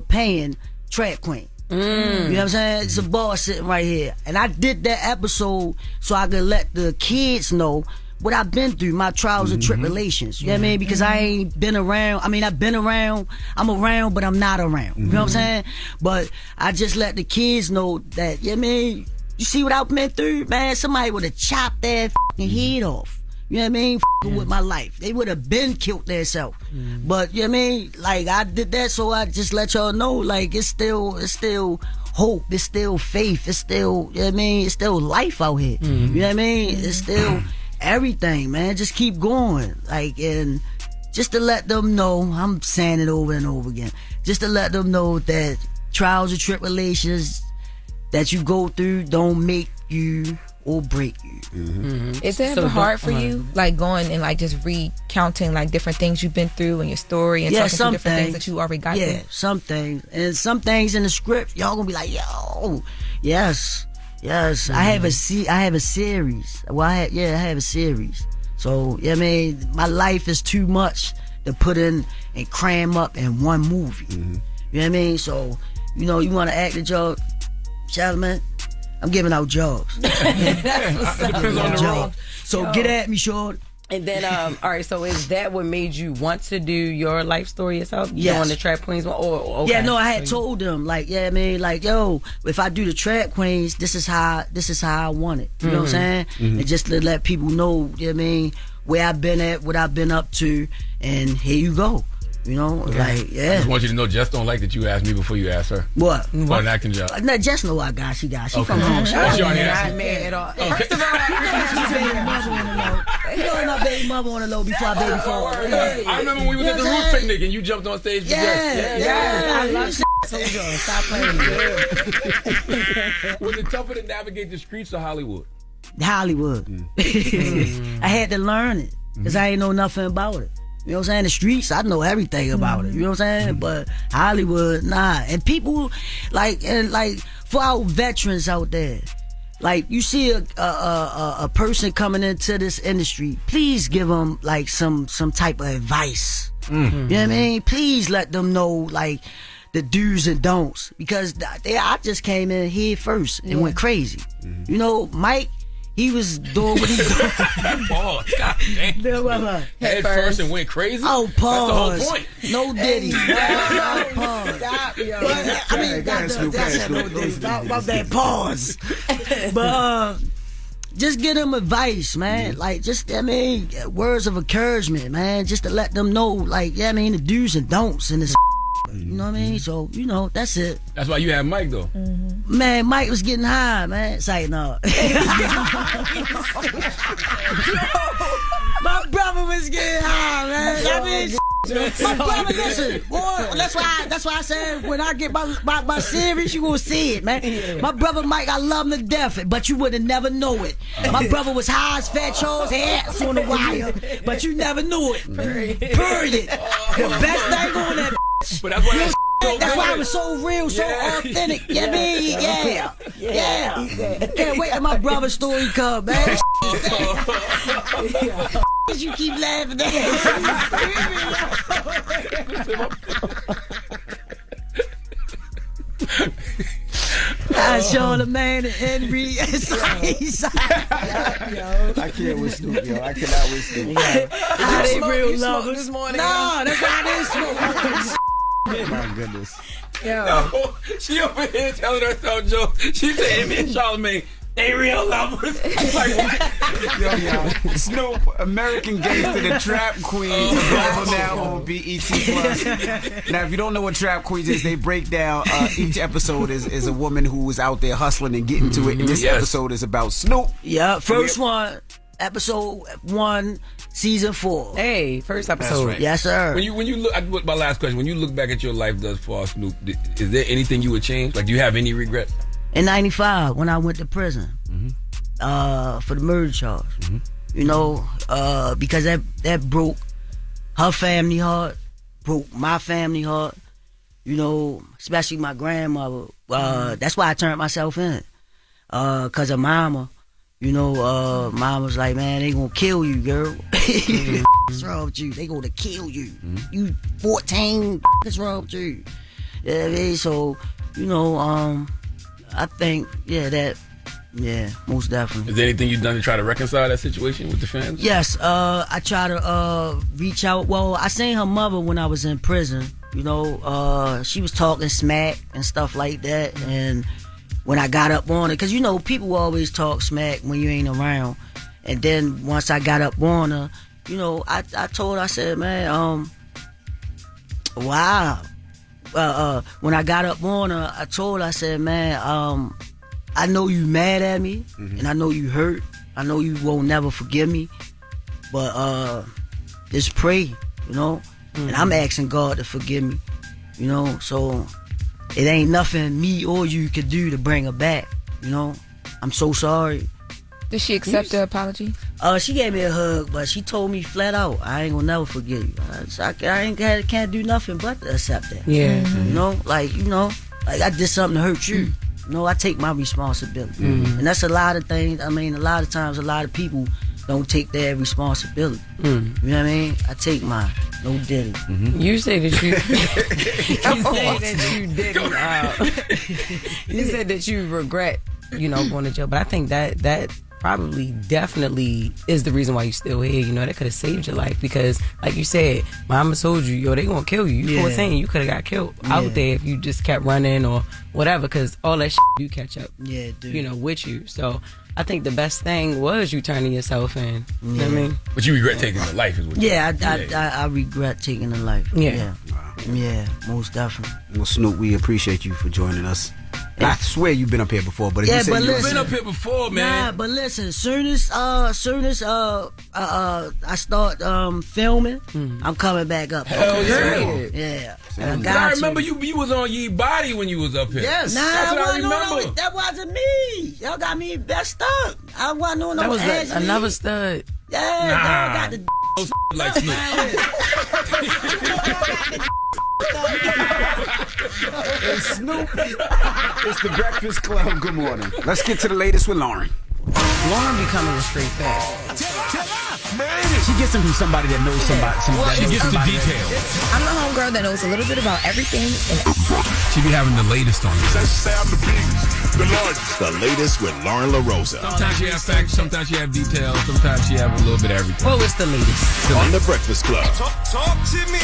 P: paying Trap Queen. You know what I'm saying? It's a boss sitting right here. And I did that episode so I could let the kids know what I've been through, my trials and tribulations. You know what I mean? Because I ain't been around. I mean, I've been around. I'm around, but I'm not around. You know what I'm saying? But I just let the kids know that, you know what I mean? You see what I've been through? Man, somebody would have chopped their fucking head off. You know what I mean? With my life. They would have been killed themselves. But, you know what I mean? Like, I did that so I just let y'all know, like, it's still hope. It's still faith. It's still, you know what I mean? It's still life out here. You know what I mean? It's still everything, man. Just keep going. Like, and just to let them know, I'm saying it over and over again, just to let them know that trials and tribulations that you go through don't make you or break you.
K: Is it ever hard for you, like going and like just recounting like different things you've been through in your story and talking to different things that you already got through?
P: Yeah, some things. And some things in the script, y'all gonna be like, yo, yes. I have a series. Well, I have a series. So, I mean, my life is too much to put in and cram up in one movie. You know what I mean? So, you want to act a job, Charlamagne? I'm giving out jobs.
H: Depends on the role.
P: So get at me, short.
H: And then, all right, so is that what made you want to do your life story yourself?
P: Yes.
H: On the Trap Queens one? Okay.
P: Yeah, no, I had told them, like, yeah, I mean, like, yo, if I do the Trap Queens, this is how I want it. You know what I'm saying? And just to let people know, you know what I mean, where I've been at, what I've been up to, and here you go. You know, like, yeah.
G: I just want you to know, Jess don't like that you asked me before you asked her.
P: What?
G: For an acting job.
P: No, Jess know I got. She from home. She
H: not mad at all. First of all,
P: you know my baby mother on the low before I baby fall.
G: I remember when we was at the roof picnic and you jumped on stage for Jess.
P: Yeah. I love stop playing.
G: Was it tougher to navigate the streets of Hollywood?
P: Hollywood. I had to learn it because I ain't know nothing about it. You know what I'm saying? The streets, I know everything about it. You know what I'm saying? But Hollywood, nah. And people, like for our veterans out there, like you see a person coming into this industry, please give them like some type of advice. You know what I mean? Please let them know like the do's and don'ts, because I just came in here first and went crazy. You know, Mike. He was doing what he doing.
G: Pause. God damn. Head first and went crazy?
P: Oh, pause.
G: That's the whole point.
P: No diddy. Pause.
H: Stop, yo.
P: I mean, that's no diddy. About that pause. But just give them advice, man. Like, just, I mean, words of encouragement, man. Just to let them know, like, yeah, I mean, the do's and don'ts in this. You know what I mean? So, that's it.
G: That's why you had Mike, though.
P: Man, Mike was getting high, man. It's like, no. My brother was getting high, man. I mean, my brother, listen, boy, that's why I said when I get my series, you gonna see it, man. My brother Mike, I love him to death, but you would have never know it. My brother was high as Fat Charles, ass on the wire, but you never knew it. Period. The best thing on that.
G: But that's
P: why I was so real, so authentic. You know what I mean? Yeah. Can't wait till my brother's story come, man. You keep laughing at Charlamagne and Henry.
C: I can't with Snoop, yo. I cannot with Snoop.
P: How they real lovers
H: this morning?
P: No, that's how they smoke.
C: My goodness.
G: No, she over here telling herself jokes. She said, "Me and Charlamagne, they real lovers." Like what?
C: Yo, Snoop, American Gangster, the Trap Queens, available now on BET Plus. Now, if you don't know what Trap Queens is, they break down each episode is a woman who was out there hustling and getting to it. And this episode is about Snoop.
P: Yeah, first one, episode 1, season 4.
H: Hey, first episode.
C: Right.
P: Yes, sir.
G: When you look, my last question: when you look back at your life thus far, Snoop, is there anything you would change? Like, do you have any regrets?
P: In 95, when I went to prison for the murder charge, you know, because that broke her family heart, broke my family heart, you know, especially my grandmother. That's why I turned myself in, because of mama. You know, mom was like, man, they gonna kill you, girl. What's wrong with you? They gonna kill you. You 14, what's wrong with you? Yeah, I mean, so, you know, I think, most definitely.
G: Is there anything you've done to try to reconcile that situation with the fans?
P: Yes, I try to reach out. Well, I seen her mother when I was in prison. You know, she was talking smack and stuff like that, and when I got up on her, because you know people always talk smack when you ain't around, and then once I got up on her, you know, I told her, I said, man, wow. When I got up on her, I told her, I said, man, I know you mad at me, and I know you hurt. I know you won't never forgive me, but just pray, you know. And I'm asking God to forgive me, you know. So it ain't nothing me or you could do to bring her back, you know. I'm so sorry.
K: Did she accept the apology?
P: She gave me a hug, but she told me flat out, I ain't gonna never forgive you. I can't do nothing but to accept that.
H: Yeah.
P: You know, like I did something to hurt you. You know, I take my responsibility. And that's a lot of things. I mean, a lot of times, a lot of people don't take their responsibility. You know what I mean? I take mine. No diddy.
H: You say that you didn't. You said that you regret, you know, going to jail. But I think that probably definitely is the reason why you still here. You know, that could have saved your life because, like you said, mama told you, yo, they gonna kill you. You 14, you could have got killed out there if you just kept running or whatever. Because all that shit do catch up.
P: Yeah, dude.
H: You know, with you. So I think the best thing was you turning yourself in. You know what I mean?
G: But you regret taking the life, is what
P: I regret taking the life. Yeah, most definitely.
C: Well, Snoop, we appreciate you for joining us. I swear you've been up here before, but if you say you've
G: been up here before, man.
P: Nah, but listen, soon as I start filming, I'm coming back up.
G: Hell yeah.
P: Yeah.
G: I remember you was on Ye Body when you was up here.
P: Yes. Nah,
G: that's what I remember.
P: No, that wasn't me. Y'all got me best up. I wasn't on no.
H: That was another stud.
P: Yeah, y'all got the
G: like Snoop.
C: It's Snoop. It's the Breakfast Club. Good morning. Let's get to the latest with Loren.
H: Loren be coming with straight facts.
C: She gets them from somebody that knows somebody.
G: She gets the details.
K: I'm the homegirl that knows a little bit about everything.
G: She be having the latest on you.
D: The latest with Loren LoRosa.
G: Sometimes she have facts, sometimes she have details, sometimes she have a little bit of everything.
H: Well, it's the latest.
D: On the Breakfast Club.
E: Talk to me.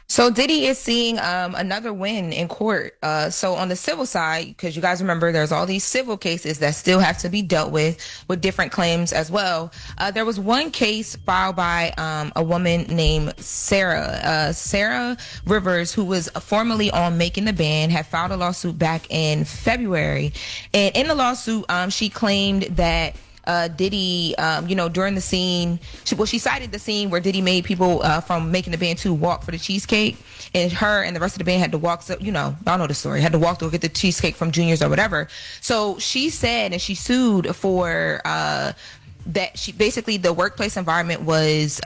K: So Diddy is seeing another win in court. So on the civil side, because you guys remember there's all these civil cases that still have to be dealt with different claims as well. There was one case filed by a woman named Sarah Rivers, who was formerly on Making the Band, had filed a lawsuit back in February. And in the lawsuit, she claimed that Diddy, during the scene, she cited the scene where Diddy made people from Making the Band 2 walk for the cheesecake, and her and the rest of the band had to walk. So, y'all know the story. Had to walk to go get the cheesecake from Junior's or whatever. So she said, and she sued for that. She basically the workplace environment was.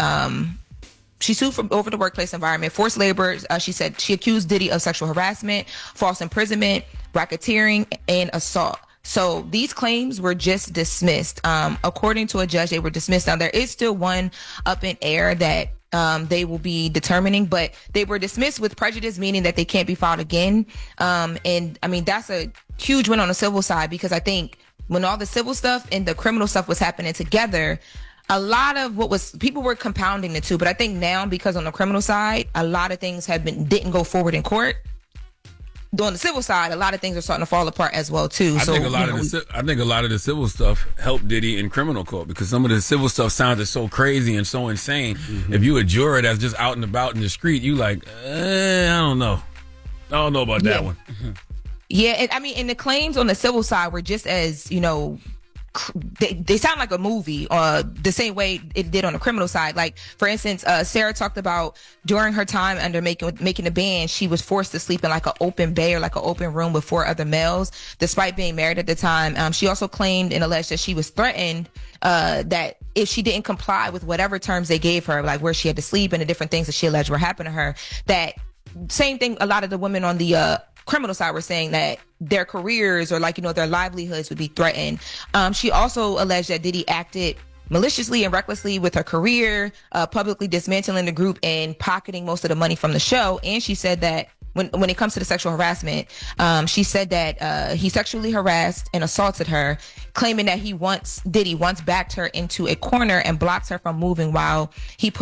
K: She sued over the workplace environment, forced labor. She said she accused Diddy of sexual harassment, false imprisonment, racketeering, and assault. So these claims were just dismissed. According to a judge, they were dismissed. Now, there is still one up in air that they will be determining, but they were dismissed with prejudice, meaning that they can't be filed again. And I mean, that's a huge win on the civil side, because I think when all the civil stuff and the criminal stuff was happening together, a lot of people were compounding the two. But I think now, because on the criminal side, a lot of things didn't go forward in court. On the civil side, a lot of things are starting to fall apart as well too.
G: I think a lot of the civil stuff helped Diddy in criminal court, because some of the civil stuff sounded so crazy and so insane. Mm-hmm. If you a juror that's just out and about in the street, you like, I don't know about that one. Mm-hmm.
K: Yeah, and the claims on the civil side were just as, they sound like a movie, the same way it did on the criminal side. Like, for instance, Sarah talked about during her time under making the band, she was forced to sleep in like an open bay or like an open room with 4 other males, despite being married at the time. She also claimed and alleged that she was threatened that if she didn't comply with whatever terms they gave her, like where she had to sleep and the different things that she alleged were happening to her, that same thing a lot of the women on the criminal side were saying, that their careers or their livelihoods would be threatened. She also alleged that Diddy acted maliciously and recklessly with her career, publicly dismantling the group and pocketing most of the money from the show. And she said that when it comes to the sexual harassment, she said that he sexually harassed and assaulted her, claiming that Diddy once backed her into a corner and blocked her from moving while he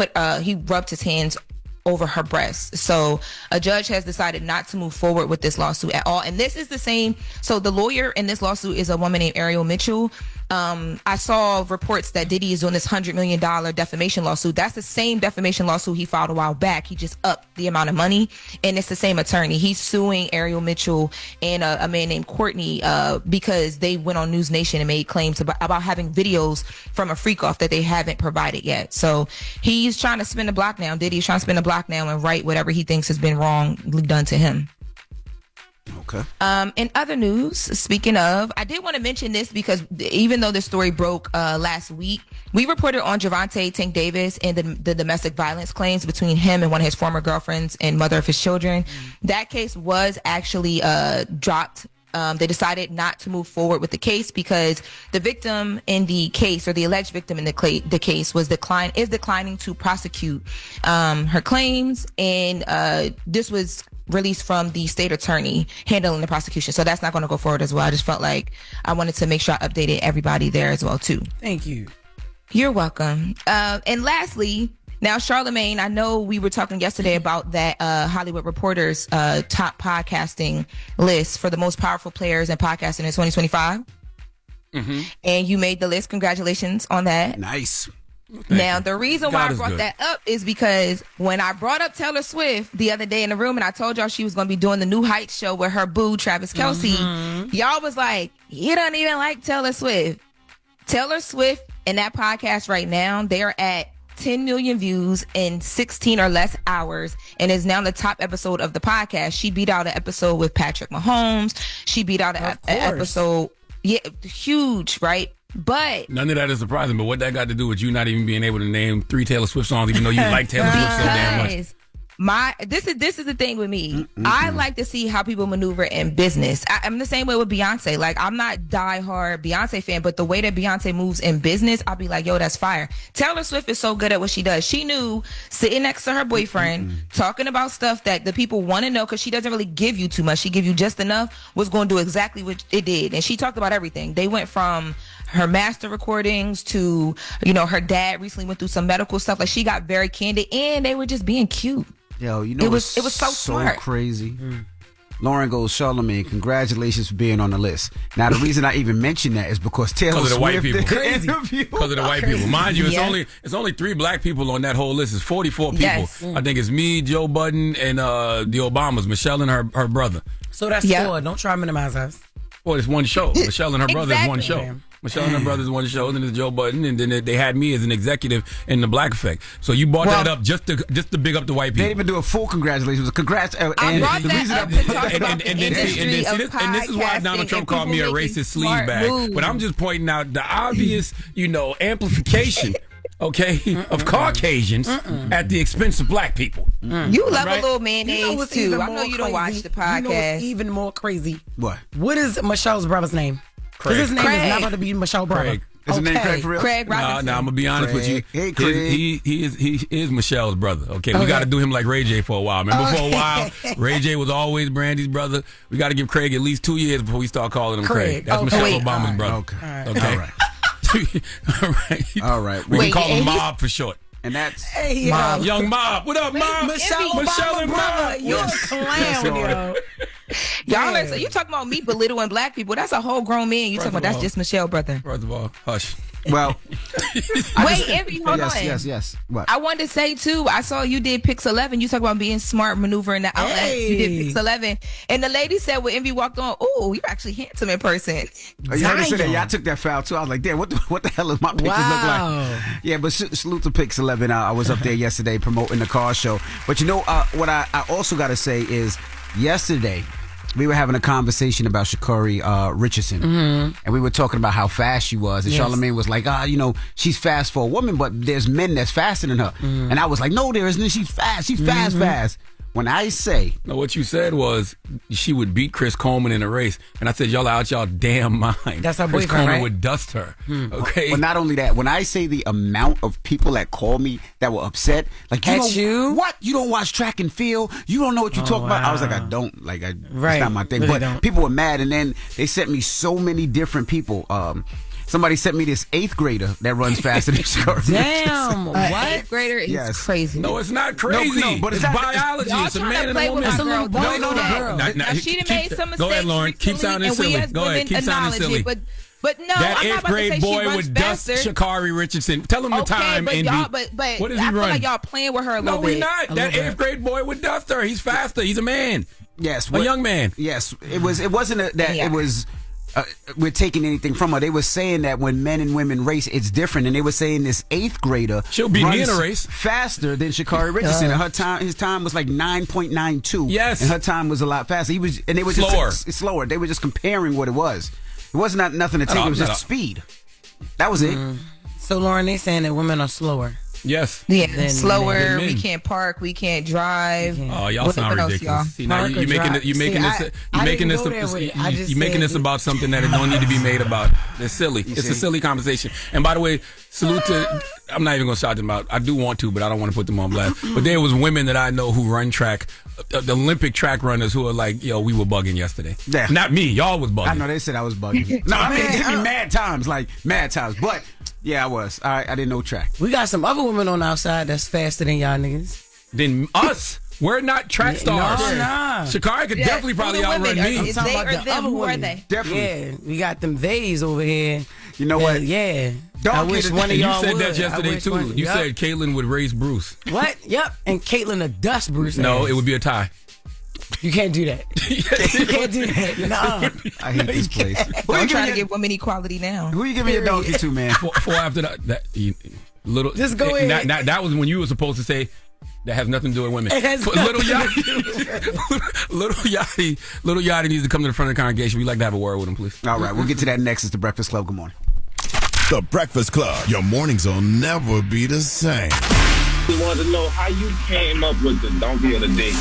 K: rubbed his hands over her breasts. So a judge has decided not to move forward with this lawsuit at all. And this is the same. So the lawyer in this lawsuit is a woman named Ariel Mitchell. I saw reports that Diddy is doing this $100 million defamation lawsuit. That's the same defamation lawsuit he filed a while back. He just upped the amount of money, and it's the same attorney. He's suing Ariel Mitchell and a man named Courtney because they went on News Nation and made claims about having videos from a freak off that they haven't provided yet. So he's trying to spin the block now. Diddy's trying to spin the block now and right whatever he thinks has been wrongly done to him.
C: Okay.
K: In other news, speaking of, I did want to mention this because even though the story broke last week, we reported on Gervonta Tank Davis and the domestic violence claims between him and one of his former girlfriends and mother of his children. That case was actually dropped. They decided not to move forward with the case because the victim in the case, or the alleged victim in the case, is declining to prosecute her claims, and this was released from the state attorney handling the prosecution. So that's not going to go forward as well. I just felt like I wanted to make sure I updated everybody there as well too.
H: Thank you.
K: You're welcome. And lastly, now Charlamagne, I know we were talking yesterday about that Hollywood Reporter's top podcasting list for the most powerful players in podcasting in 2025. Mm-hmm. And you made the list. Congratulations on that.
C: Nice.
K: Now, the reason why I brought that up is because when I brought up Taylor Swift the other day in the room and I told y'all she was going to be doing the New Heights show with her boo, Travis Kelce, y'all was like, you don't even like Taylor Swift. Taylor Swift and that podcast right now, they are at 10 million views in 16 or less hours and is now the top episode of the podcast. She beat out an episode with Patrick Mahomes. She beat out an episode. Yeah, huge, right? But
G: none of that is surprising. But what that got to do with you not even being able to name 3 Taylor Swift songs, even though you like Taylor Swift so damn much?
K: This is the thing with me. I like to see how people maneuver in business. I'm the same way with Beyonce. Like, I'm not diehard Beyonce fan, but the way that Beyonce moves in business, I'll be like, yo, that's fire. Taylor Swift is so good at what she does. She knew sitting next to her boyfriend, talking about stuff that the people want to know, because she doesn't really give you too much. She give you just enough, was going to do exactly what it did. And she talked about everything. They went from her master recordings to, her dad recently went through some medical stuff. Like, she got very candid, and they were just being cute.
C: Yo,
K: it was so smart.
C: Crazy. Lauren goes, Charlamagne, congratulations for being on the list. Now, the reason I even mention that is because Taylor Swift,
G: because of the white people. Because of the white people. Mind you, it's only 3 black people on that whole list. It's 44 people. Yes. I think it's me, Joe Budden, and the Obamas, Michelle and her brother.
H: So that's 4. Don't try to minimize us.
G: Well, it's one show. Michelle and her brother is one show. Michelle and her brother's one show, and then it's Joe Budden, and then they had me as an executive in the Black Effect. So you brought that up just to big up the white people.
C: They didn't even do a full congratulations. Congrats.
K: And
G: this is why Donald Trump called me a racist sleaze bag. But I'm just pointing out the obvious, amplification. Of Caucasians at the expense of black people.
K: You love a little mayonnaise too. I know you don't watch the podcast.
H: You know what's even more crazy?
C: What?
H: What is Michelle's brother's name?
G: Craig.
H: His name is not going to be Michelle brother.
C: Is his name Craig for real?
K: Craig Robinson.
G: No, I'm gonna be honest with you.
C: Hey, Craig.
G: He is Michelle's brother. Okay, we got to do him like Ray J for a while. Remember, for a while, Ray J was always Brandy's brother. We got to give Craig at least 2 years before we start calling him Craig. That's Michelle Obama's brother. Okay. All right.
C: All right.
G: We can call him Mob for short.
C: And that's
G: Mob. Young Mob. What up, Mob?
H: Michelle
G: and Mob.
H: You're a clown, yo.
K: Y'all listen, you talking about me belittling black people. That's a whole grown man. You talking about that's just Michelle, brother.
G: First of all, hush.
C: Well,
K: wait, Envy, hold on.
C: Yes. What?
K: I wanted to say too. I saw you did Pix 11. You talk about being smart, maneuvering the outlet.
H: Hey.
K: You did Pix 11, and the lady said when Envy walked on, "Oh, you're actually handsome in person."
C: Oh, you heard her say that? Yeah, I took that foul too. I was like, damn, what the hell is my pictures look like? Yeah, but salute to Pix 11. I was up there yesterday promoting the car show. But you know what I also got to say is yesterday. We were having a conversation about Sha'Carri Richardson, and we were talking about how fast she was. And Charlamagne was like, she's fast for a woman, but there's men that's faster than her. And I was like, no, there isn't. She's fast. She's fast. When I say...
G: No, what you said was she would beat Chris Coleman in a race. And I said, y'all out y'all damn mind.
H: That's her
G: Chris
H: boyfriend,
G: Coleman
H: right?
G: would dust her. Okay?
C: Well, not only that, when I say the amount of people that call me that were upset, like, what? You don't watch track and field? You don't know what you're talking about? I was like, I don't. Like, it's not my thing.
H: Really
C: but
H: don't.
C: people were mad, and then they sent me so many different people. Somebody sent me this 8th grader that runs faster than Sha'Carri.
H: Damn, what?
K: 8th grader is crazy.
G: No, it's not crazy.
C: No, but
G: it's biology.
K: Y'all
G: It's a
K: trying
G: man
K: to
G: and a
K: play
G: woman.
K: with my girl.
H: boy,
K: Don't
H: no,
K: do that.
H: girl.
K: Now, she done made some mistakes.
G: Go ahead, Lauren. Keep sounding
K: recently,
G: silly.
K: and we
G: Go
K: as
G: ahead.
K: women
G: Keep sounding
K: acknowledge
G: silly.
K: it, But no,
G: That
K: I'm not
G: 8th
K: about to
G: grade
K: say
G: boy
K: she runs
G: would dust
K: faster.
G: Sha'Carri Richardson. Tell him the time,
K: but
G: Envy.
K: y'all, but
G: what does
K: I
G: he
K: feel
G: run?
K: like y'all playing with her a little
G: No,
K: bit.
G: we're not. That 8th grade boy would dust her. He's faster. He's a man.
C: Yes,
G: a young man.
C: Yes, it wasn't it was. We're taking anything from her. They were saying that when men and women race, it's different, and they were saying this 8th grader
G: she'll beat me in a race
C: faster than Sha'Carri Richardson. And his time was like 9.92.
G: Yes,
C: and her time was a lot faster. They were
G: slower.
C: Just slower. They were just comparing what it was. It was not nothing to take. It was just speed. That was it.
H: So Lauren, they saying that women are slower.
G: Yes.
K: Yeah, slower. We can't park. We can't drive.
G: Oh, y'all sound ridiculous. See, now you're making this about something that it don't need to be made about. It's silly. It's a silly conversation. And by the way, salute to. I'm not even gonna shout them out. I do want to, but I don't want to put them on blast. But there was women that I know who run track, the Olympic track runners who are like, yo, we were bugging yesterday. Yeah. Not me. Y'all was bugging.
C: I know they said I was bugging. No, I mean, give me mad times. But. Yeah, I was. I didn't know track.
H: We got some other women on our side that's faster than y'all niggas.
G: Than us? We're not track stars.
H: No, nah.
G: Sha'Carri could definitely probably outrun me.
H: I'm talking about the other
K: who are
H: women.
K: they?
C: Definitely.
H: Yeah, we got them theys over here.
C: You know what?
H: Yeah. I wish one of y'all
G: You said
H: would.
G: that yesterday too. You said Caitlyn would race Bruce.
H: What? Yep. And Caitlyn would dust Bruce.
G: No,
H: ass.
G: it would be a tie.
H: You can't do that. You can't do that. No.
C: I hate this place.
K: I'm trying to get women equality now.
C: Who you giving your donkey to, man?
G: For after that little.
H: Just go ahead.
G: That was when you were supposed to say that has nothing to do with women. Little Yachty needs to come to the front of the congregation. We'd like to have a word with him, please.
C: All right, we'll get to that next. It's the Breakfast Club. Good morning.
D: The Breakfast Club. Your mornings will never be the same.
I: We want to know how you came up with the donkey of the day.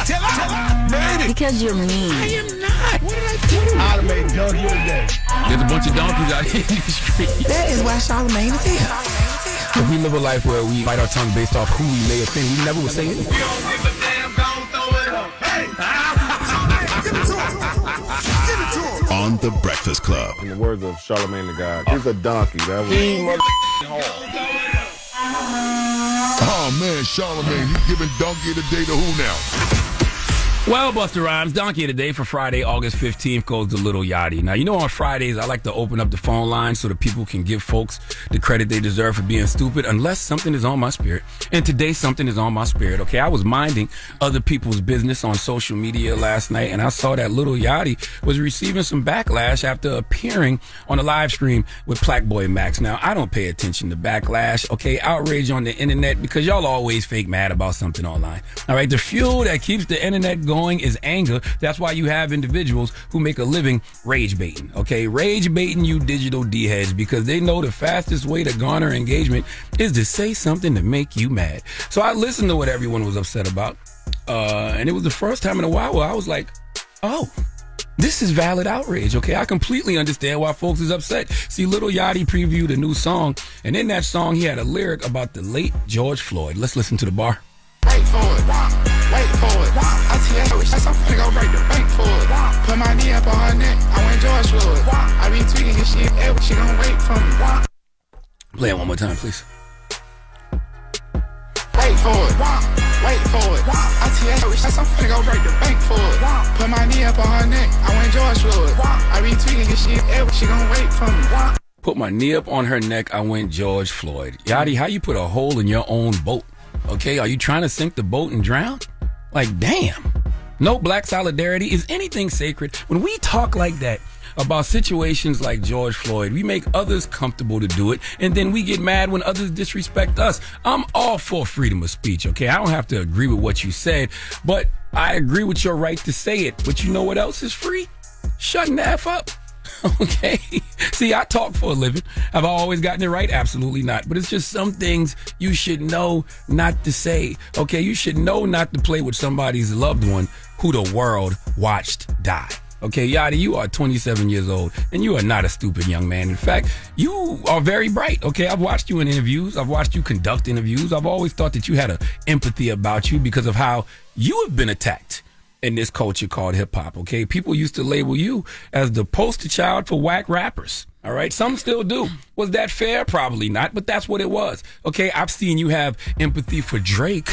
E: Tell her.
Q: Because you're mean.
E: I am not. What did I do? Charlamagne donkey of the day.
G: There's a bunch of donkeys out here in the street.
H: That is why Charlamagne is here.
G: If we live a life where we bite our tongue based off who we may offend, we never would say it.
E: We don't give a damn, don't throw it up. Hey! Give it to him. Give it to him.
D: On the Breakfast Club.
R: In the words of Charlamagne the God, he's a donkey. That was
D: Oh man, Charlamagne, he's giving donkey of the day to who now?
G: Well, Busta Rhymes, donkey of the day for Friday, August 15th goes to Little Yachty. Now, you know on Fridays, I like to open up the phone line so that people can give folks the credit they deserve for being stupid, unless something is on my spirit. And today, something is on my spirit, okay? I was minding other people's business on social media last night, and I saw that Little Yachty was receiving some backlash after appearing on a live stream with Plaque Boy Max. Now, I don't pay attention to backlash, okay? Outrage on the internet, because y'all always fake mad about something online. All right? The fuel that keeps the internet going is anger. That's why you have individuals who make a living rage baiting, okay? Rage baiting you digital D-heads, because they know the fastest way to garner engagement is to say something to make you mad. So I listened to what everyone was upset about, and it was the first time in a while where I was like, oh, This is valid outrage, okay? I completely understand why folks is upset. See, Lil Yachty previewed a new song, and in that song, he had a lyric about the late George Floyd. Let's listen to the bar.
E: Wait for it, wait for it. I see her, I'm finna go break the bank for it. Put my knee up on her neck, I went George Floyd. I be tweaking your shit, she gon' wait for me.
G: Play it one more time, please.
E: Wait for it, wait for it. I see her, I'm finna go break the bank for it. Put my knee up on her neck, I went George Floyd. I be tweaking your shit, she gon' wait for me.
G: Put my knee up on her neck, I went George Floyd. Yachty, how you put a hole in your own boat? Okay, are you trying to sink the boat and drown? Like, damn. No black solidarity. Is anything sacred? When we talk like that about situations like George Floyd, we make others comfortable to do it, and then we get mad when others disrespect us. I'm all for freedom of speech, okay? I don't have to agree with what you said, but I agree with your right to say it. But you know what else is free? Shutting the F up. Okay. See, I talk for a living. Have I always gotten it right? Absolutely not. But it's just some things you should know not to say. Okay. You should know not to play with somebody's loved one who the world watched die. Okay, Yachty, you are 27 years old, and you are not a stupid young man. In fact, you are very bright, okay? I've watched you in interviews. I've watched you conduct interviews. I've always thought that you had an empathy about you because of how you have been attacked in this culture called hip-hop, okay? People used to label you as the poster child for whack rappers, all right? Some still do. Was that fair? Probably not, but that's what it was, okay? I've seen you have empathy for Drake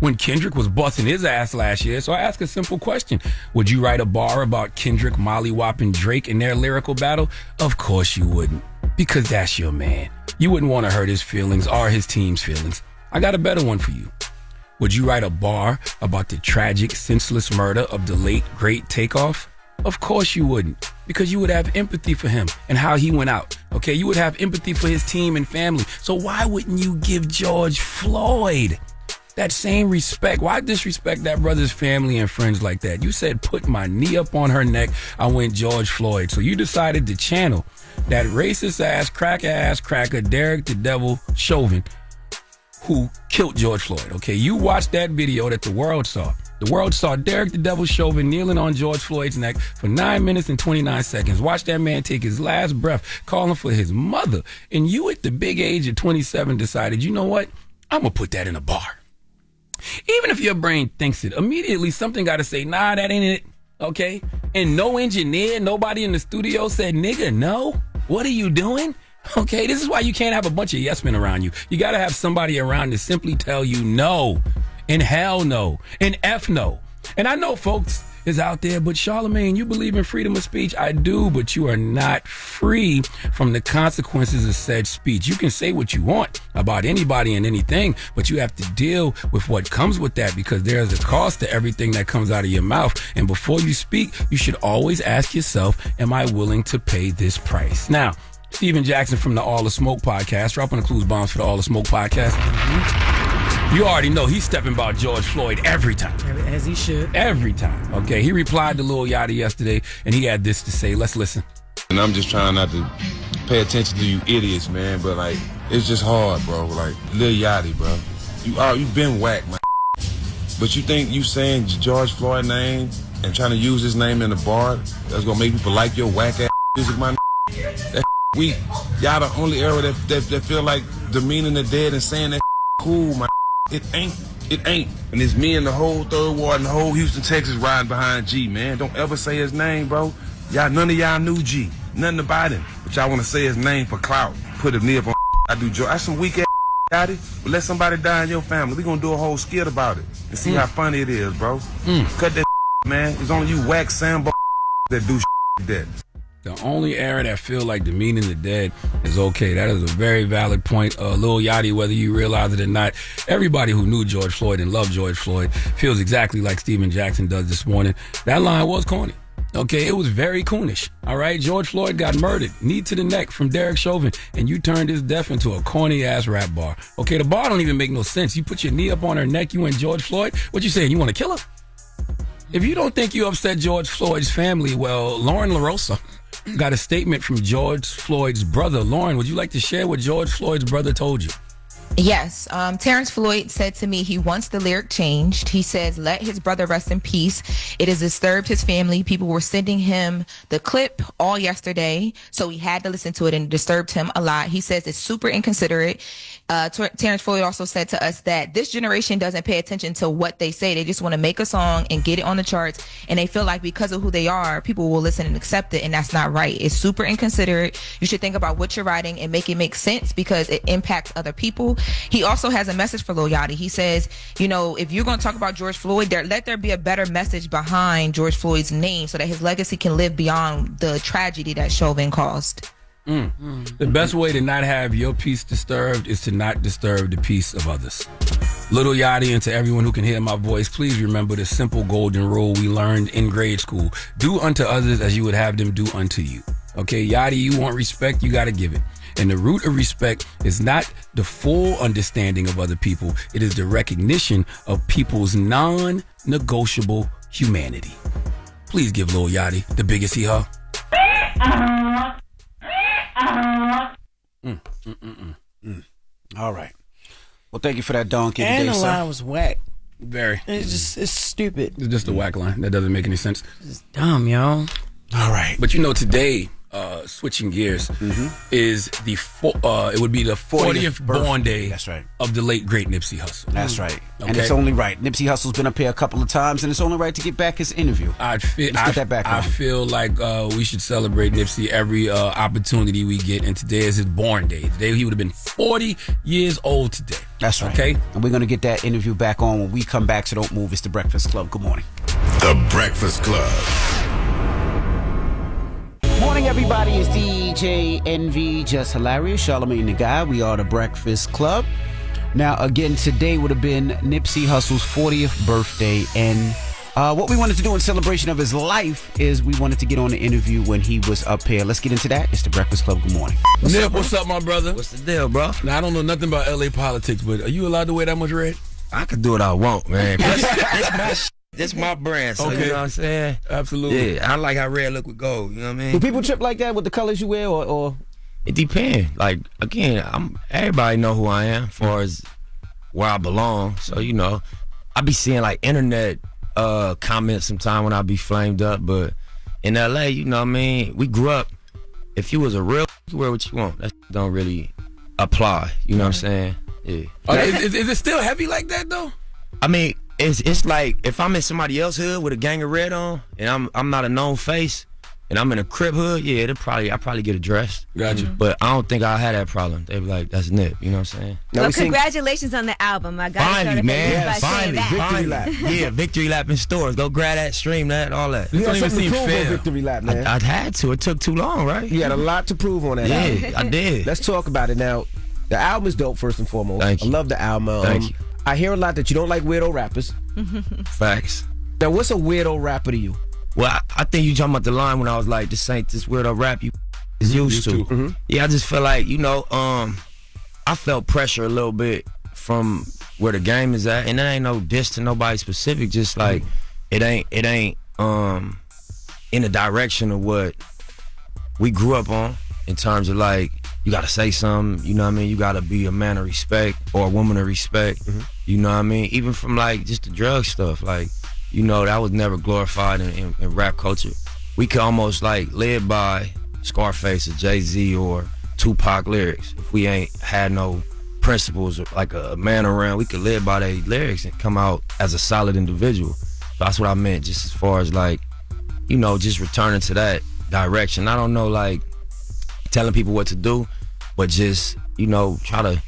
G: when Kendrick was busting his ass last year. So I ask a simple question. Would you write a bar about Kendrick mollywopping Drake in their lyrical battle? Of course you wouldn't, because that's your man. You wouldn't want to hurt his feelings or his team's feelings. I got a better one for you. Would you write a bar about the tragic, senseless murder of the late, great Takeoff? Of course you wouldn't, because you would have empathy for him and how he went out. Okay, you would have empathy for his team and family. So why wouldn't you give George Floyd that same respect? Why disrespect that brother's family and friends like that? You said, put my knee up on her neck, I went George Floyd. So you decided to channel that racist ass cracker Derek the Devil Chauvin, who killed George Floyd. Okay, you watched that video that the world saw. The world saw Derek the Devil Chauvin kneeling on George Floyd's neck for 9 minutes and 29 seconds. Watch that man take his last breath, calling for his mother. And you at the big age of 27 decided, you know what? I'm going to put that in a bar. Even if your brain thinks it, immediately something got to say, nah, that ain't it. Okay? And no engineer, nobody in the studio said, nigga, no. What are you doing? Okay, this is why you can't have a bunch of yes men around you. You got to have somebody around to simply tell you no, and hell no, and F no. And I know folks is out there, but Charlamagne, you believe in freedom of speech? I do, but you are not free from the consequences of said speech. You can say what you want about anybody and anything, but you have to deal with what comes with that, because there's a cost to everything that comes out of your mouth. And before you speak, you should always ask yourself, am I willing to pay this price? Now, Steven Jackson from the All the Smoke podcast, dropping the clues bombs for the All the Smoke podcast. Mm-hmm. You already know he's stepping about George Floyd every time.
H: As he should.
G: Every time. Okay, he replied to Lil Yachty yesterday, and he had this to say. Let's listen.
Q: And I'm just trying not to pay attention to you idiots, man, but like, it's just hard, bro. Like, Lil Yachty, bro. You've been whack, man. But you think you saying George Floyd name and trying to use his name in the bar, that's gonna make people like your whack ass music, man? That weak. Y'all the only era that feel like demeaning the dead and saying that cool, man. It ain't. And it's me and the whole Third Ward and the whole Houston, Texas riding behind G, man. Don't ever say his name, bro. None of y'all knew G. Nothing about him. But y'all want to say his name for clout. Put a knee up on I do Joe. That's some weak ass Yachty. But let somebody die in your family. We gonna do a whole skit about it and see how funny it is, bro. Cut that man. It's only you whack Sambo that do like that.
G: The only era that feel like demeaning the dead is okay. That is a very valid point. Lil Yachty, whether you realize it or not, everybody who knew George Floyd and loved George Floyd feels exactly like Steven Jackson does this morning. That line was corny. Okay, it was very coonish. All right, George Floyd got murdered, knee to the neck from Derek Chauvin, and you turned his death into a corny-ass rap bar. Okay, the bar don't even make no sense. You put your knee up on her neck, you and George Floyd. What you saying, you want to kill her? If you don't think you upset George Floyd's family, well, Loren LoRosa got a statement from George Floyd's brother. Loren, would you like to share what George Floyd's brother told you?
K: Yes. Terrence Floyd said to me he wants the lyric changed. He says, let his brother rest in peace. It has disturbed his family. People were sending him the clip all yesterday, so he had to listen to it, and it disturbed him a lot. He says it's super inconsiderate. Terrence Floyd also said to us that this generation doesn't pay attention to what they say. They just want to make a song and get it on the charts, and they feel like because of who they are, people will listen and accept it, and that's not right. It's super inconsiderate. You should think about what you're writing and make it make sense because it impacts other people. He also has a message for Lil Yachty. He says, you know, if you're going to talk about George Floyd, let there be a better message behind George Floyd's name so that his legacy can live beyond the tragedy that Chauvin caused.
G: The best way to not have your peace disturbed is to not disturb the peace of others. Little Yachty, and to everyone who can hear my voice, please remember the simple golden rule we learned in grade school. Do unto others as you would have them do unto you. Okay, Yachty, you want respect, you got to give it. And the root of respect is not the full understanding of other people. It is the recognition of people's non-negotiable humanity. Please give Lil Yachty the biggest hee-haw.
C: All right. Well, thank you for that donkey
H: And
C: today,
H: the
C: sir.
H: line was whack.
G: Very.
H: It's stupid.
G: It's just a whack line. That doesn't make any sense.
H: It's dumb, yo.
C: All right.
G: But you know, today, switching gears, is it would be the 40th born day of the late, great Nipsey Hussle.
C: That's right.
G: Okay?
C: And it's only right. Nipsey Hussle's been up here a couple of times, and it's only right to get back his interview.
G: I
C: I
G: feel like we should celebrate Nipsey every opportunity we get, and today is his born day. Today he would have been 40 years old today.
C: That's right.
G: Okay?
C: And we're going to get that interview back on when we come back, so don't move. It's The Breakfast Club. Good morning.
D: The Breakfast Club.
C: Morning, everybody. It's DJ NV, Jess Hilarious, Charlamagne the Guy. We are The Breakfast Club. Now, again, today would have been Nipsey Hussle's 40th birthday, and what we wanted to do in celebration of his life is we wanted to get on the interview when he was up here. Let's get into that. It's The Breakfast Club. Good morning.
G: Nip, what's up, my brother?
S: What's the deal, bro?
G: Now, I don't know nothing about LA politics, but are you allowed to wear that much red?
S: I can do what I want, man. This my brand, so you know what I'm saying?
G: Absolutely.
S: Yeah, I like how red look with gold, you know what I mean?
C: Do people trip like that with the colors you wear, or?
S: It depends. Like, again, everybody know who I am as far as where I belong. So, you know, I be seeing like internet comments sometime when I be flamed up, but in LA, you know what I mean? We grew up, if you was a real, you wear what you want. That don't really apply, you know what I'm saying? Yeah.
G: Is it still heavy like that, though?
S: I mean, it's like if I'm in somebody else's hood with a gang of red on, and I'm not a known face, and I'm in a Crip hood, yeah, I probably get addressed.
G: Gotcha.
S: But I don't think I had that problem. They be like, that's Nip, you know what I'm saying?
T: Well, congratulations on the album. I got
S: Finally, man.
T: Finally.
S: Victory lap. Yeah, victory lap in stores. Go grab that, stream that, all that.
U: You got something to prove on victory lap, man.
S: I had to. It took too long, right?
U: You had a lot to prove on that album.
S: Yeah, I did.
U: Let's talk about it now. The album is dope, first and foremost.
S: Thank you.
U: I love the album.
S: Thank you.
U: I hear a lot that you don't like weirdo rappers.
S: Facts.
U: Now, what's a weirdo rapper to you?
S: Well, I think you talking about the line when I was like, this ain't this weirdo rap you is used to.
U: Mm-hmm.
S: Yeah, I just feel like, you know, I felt pressure a little bit from where the game is at, and that ain't no diss to nobody specific, just like it ain't in the direction of what we grew up on in terms of like, you gotta say something, you know what I mean? You gotta be a man of respect or a woman of respect, you know what I mean? Even from like just the drug stuff, like, you know, that was never glorified in rap culture. We could almost like live by Scarface or Jay-Z or Tupac lyrics. If we ain't had no principles or like a man around, we could live by their lyrics and come out as a solid individual. So that's what I meant, just as far as like, you know, just returning to that direction. I don't know, like, telling people what to do, but just, you know, try to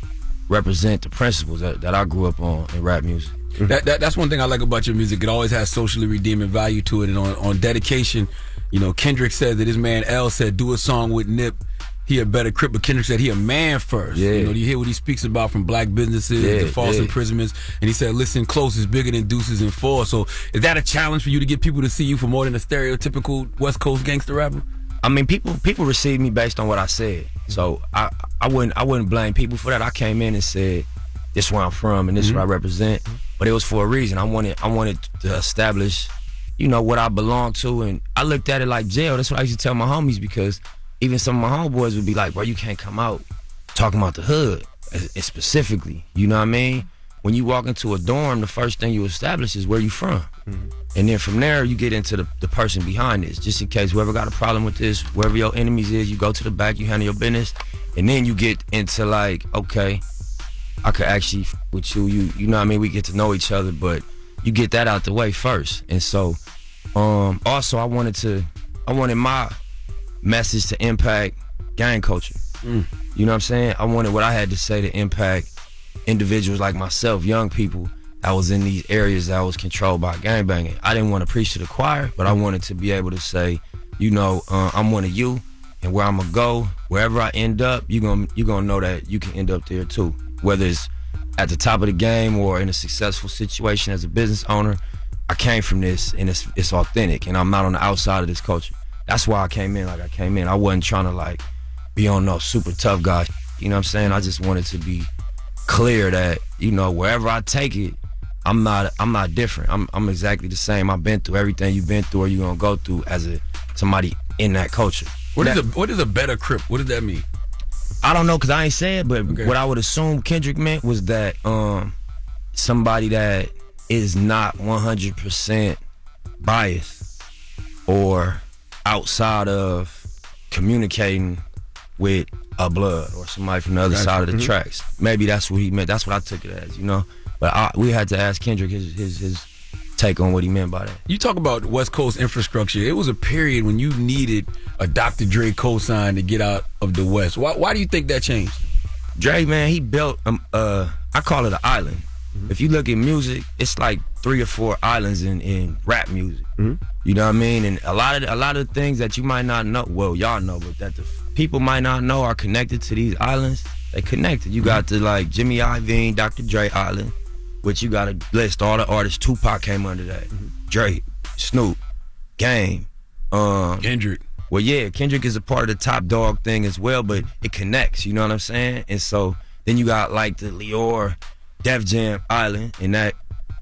S: represent the principles that I grew up on in rap music.
G: That's one thing I like about your music. It always has socially redeeming value to it. And on dedication, you know, Kendrick said that his man L said, do a song with Nip. He a better Crip, but Kendrick said he a man first.
S: Yeah.
G: You know, you hear what he speaks about from black businesses, the false imprisonments, and he said, listen close, is bigger than deuces and four. So is that a challenge for you to get people to see you for more than a stereotypical West Coast gangster rapper?
S: I mean, people receive me based on what I said. So I wouldn't blame people for that. I came in and said, this is where I'm from and this is what I represent. But it was for a reason. I wanted to establish, you know, what I belong to. And I looked at it like jail. That's what I used to tell my homies, because even some of my homeboys would be like, bro, you can't come out talking about the hood. specifically. You know what I mean? When you walk into a dorm, the first thing you establish is where you from. And then from there, you get into the person behind this. Just in case whoever got a problem with this, wherever your enemies is, you go to the back, you handle your business. And then you get into like, okay, I could actually with you. You know what I mean? We get to know each other, but you get that out the way first. And so, also I wanted my message to impact gang culture. You know what I'm saying? I wanted what I had to say to impact individuals like myself, young people that was in these areas that was controlled by gangbanging. I didn't want to preach to the choir, but I wanted to be able to say, you know, I'm one of you, and where I'm gonna go, wherever I end up, you gonna know that you can end up there too. Whether it's at the top of the game or in a successful situation as a business owner, I came from this, and it's authentic, and I'm not on the outside of this culture. That's why I came in like I came in. I wasn't trying to like be on no super tough guy. You know what I'm saying? I just wanted to be clear that, you know, wherever I take it, I'm not different. I'm exactly the same. I've been through everything you've been through or you're gonna go through as somebody in that culture.
G: What is a better Crip? What does that mean?
S: I don't know, because I ain't said, but what I would assume Kendrick meant was that somebody that is not 100% biased or outside of communicating with a blood or somebody from the other side of the tracks. Maybe that's what he meant. That's what I took it as, you know. But we had to ask Kendrick his take on what he meant by that.
G: You talk about West Coast infrastructure. It was a period when you needed a Dr. Dre cosign to get out of the West. Why do you think that changed?
S: Dre, man, he built I call it an island. If you look at music, it's like 3 or 4 islands in rap music. You know what I mean? And a lot of things that you might not know, well, y'all know, but that the people might not know are connected to these islands. They connected. You got the like Jimmy Iovine, Dr. Dre Island, which you got to list all the artists. Tupac came under that. Drake, Snoop, Game,
G: Kendrick.
S: Well, yeah, Kendrick is a part of the Top Dog thing as well, but it connects. You know what I'm saying? And so then you got like the Lior, Def Jam Island, and that,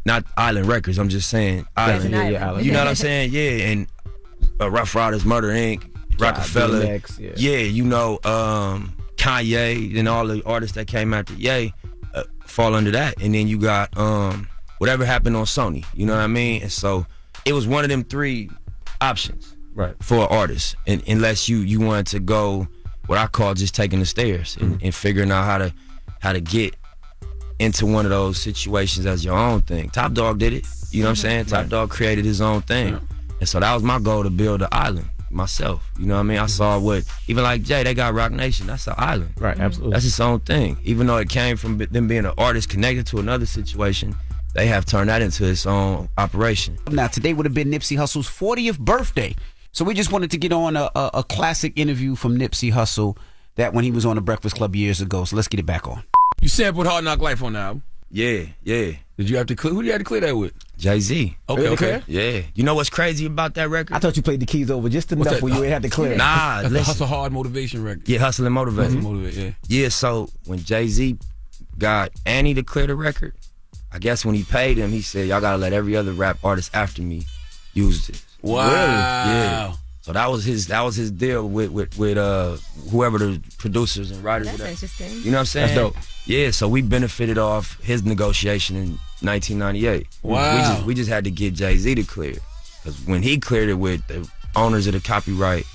S: not Island Records. I'm just saying Island.
U: Island.
S: You know what I'm saying? Yeah, and Rough Riders, Murder Inc., Rockefeller. Yeah, you know, Kanye and all the artists that came after Ye fall under that. And then you got whatever happened on Sony. You know what I mean? And so it was one of them 3 options for an artist, and unless you wanted to go what I call just taking the stairs and figuring out how to get into one of those situations as your own thing. Top Dog did it. You know what I'm saying? Top Dog created his own thing. And so that was my goal, to build an island myself. You know what I mean? I saw what, even like Jay, they got Rock Nation. That's an island.
U: Right, absolutely.
S: That's its own thing. Even though it came from them being an artist connected to another situation, they have turned that into its own operation.
C: Now, today would have been Nipsey Hussle's 40th birthday. So we just wanted to get on a classic interview from Nipsey Hussle that when he was on the Breakfast Club years ago. So let's get it back on.
G: You sampled Hard Knock Life on the album?
S: Yeah.
G: Did you have to clear? Who did you have to clear that with?
S: Jay-Z.
G: Okay.
S: Yeah. You know what's crazy about that record?
U: I thought you played the keys over just enough where you ain't had to clear.
S: Nah,
G: that's the Hustle Hard motivation record.
S: Yeah, Hustle and Motivate.
G: Yeah.
S: Yeah, so when Jay-Z got Annie to clear the record, I guess when he paid him, he said, y'all gotta let every other rap artist after me use this.
G: Wow.
S: Really? Yeah. So that was his deal with whoever the producers and writers were.
T: That's interesting.
S: You know what I'm saying?
U: That's dope.
S: Yeah, so we benefited off his negotiation in 1998.
G: Wow.
S: We just had to get Jay-Z to clear it. Because when he cleared it with the owners of the copyright,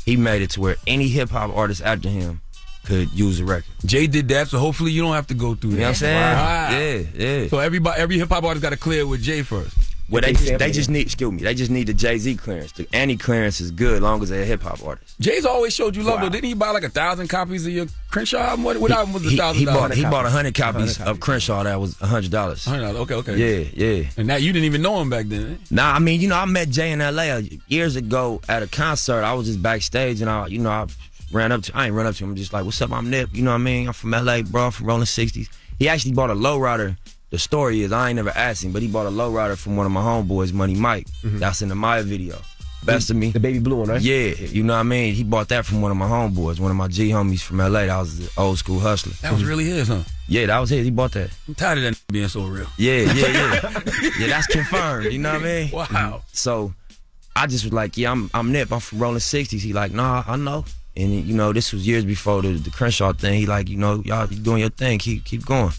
S: he made it to where any hip-hop artist after him could use the record.
G: Jay did that, so hopefully you don't have to go through that.
S: You know what I'm saying?
G: Wow.
S: Yeah.
G: So every hip-hop artist got to clear with Jay first.
S: Well, they just need the Jay-Z clearance. The Annie clearance is good as long as they're a hip-hop artist.
G: Jay's always showed you love, though. Didn't he buy like 1,000 copies of your Crenshaw album? What album was the $1,000?
S: He bought 100 copies of Crenshaw that was $100.
G: $100, okay.
S: Yeah.
G: And now you didn't even know him back then, eh?
S: Nah, I mean, you know, I met Jay in LA years ago at a concert. I was just backstage and I ain't run up to him. I'm just like, what's up, I'm Nip. You know what I mean? I'm from LA, bro. I'm from Rolling 60s. He actually bought a lowrider. The story is, I ain't never asked him, but he bought a lowrider from one of my homeboys, Money Mike. That's in the Maya video. Best of Me.
U: The baby blue one, right?
S: Yeah, you know what I mean? He bought that from one of my homeboys, one of my G homies from LA. That was the old school hustler.
G: That was really his, huh?
S: Yeah, that was his. He bought that.
G: I'm tired of that being so real.
S: Yeah. Yeah, that's confirmed. You know what I mean?
G: Wow.
S: So I just was like, yeah, I'm Nip. I'm from Rolling 60s. He like, nah, I know. And you know, this was years before the Crenshaw thing. He like, you know, y'all doing your thing, keep going.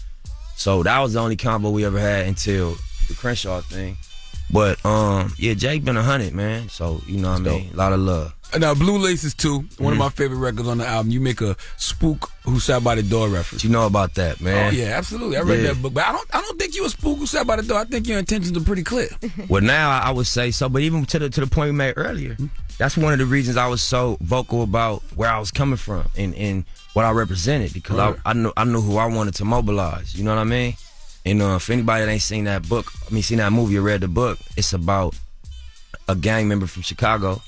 S: So that was the only combo we ever had until the Crenshaw thing. But yeah, Jake been 100, man. So you know what I mean, a lot of love.
G: Now, Blue Laces 2, one of my favorite records on the album. You make a spook who sat by the door reference.
S: You know about that, man.
G: Oh yeah, absolutely. I read that book, but I don't think you a spook who sat by the door. I think your intentions are pretty clear.
S: Well, now I would say so, but even to the point we made earlier, that's one of the reasons I was so vocal about where I was coming from and what I represented, because I knew who I wanted to mobilize. You know what I mean? And if anybody that ain't seen that book, seen that movie or read the book, it's about a gang member from Chicago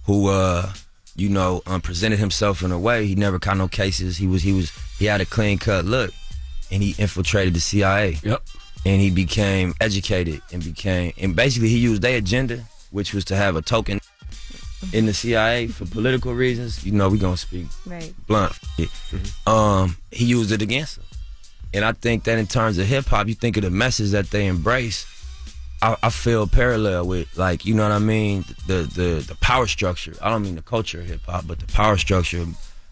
S: who presented himself in a way he never caught no cases. He had a clean cut look, and he infiltrated the CIA.
G: Yep.
S: And he became educated and basically he used their agenda, which was to have a token in the CIA for political reasons. You know, we gonna speak blunt. He used it against him. And I think that in terms of hip hop, you think of the message that they embrace, I feel parallel with, like, you know what I mean, the power structure. I don't mean the culture of hip hop, but the power structure of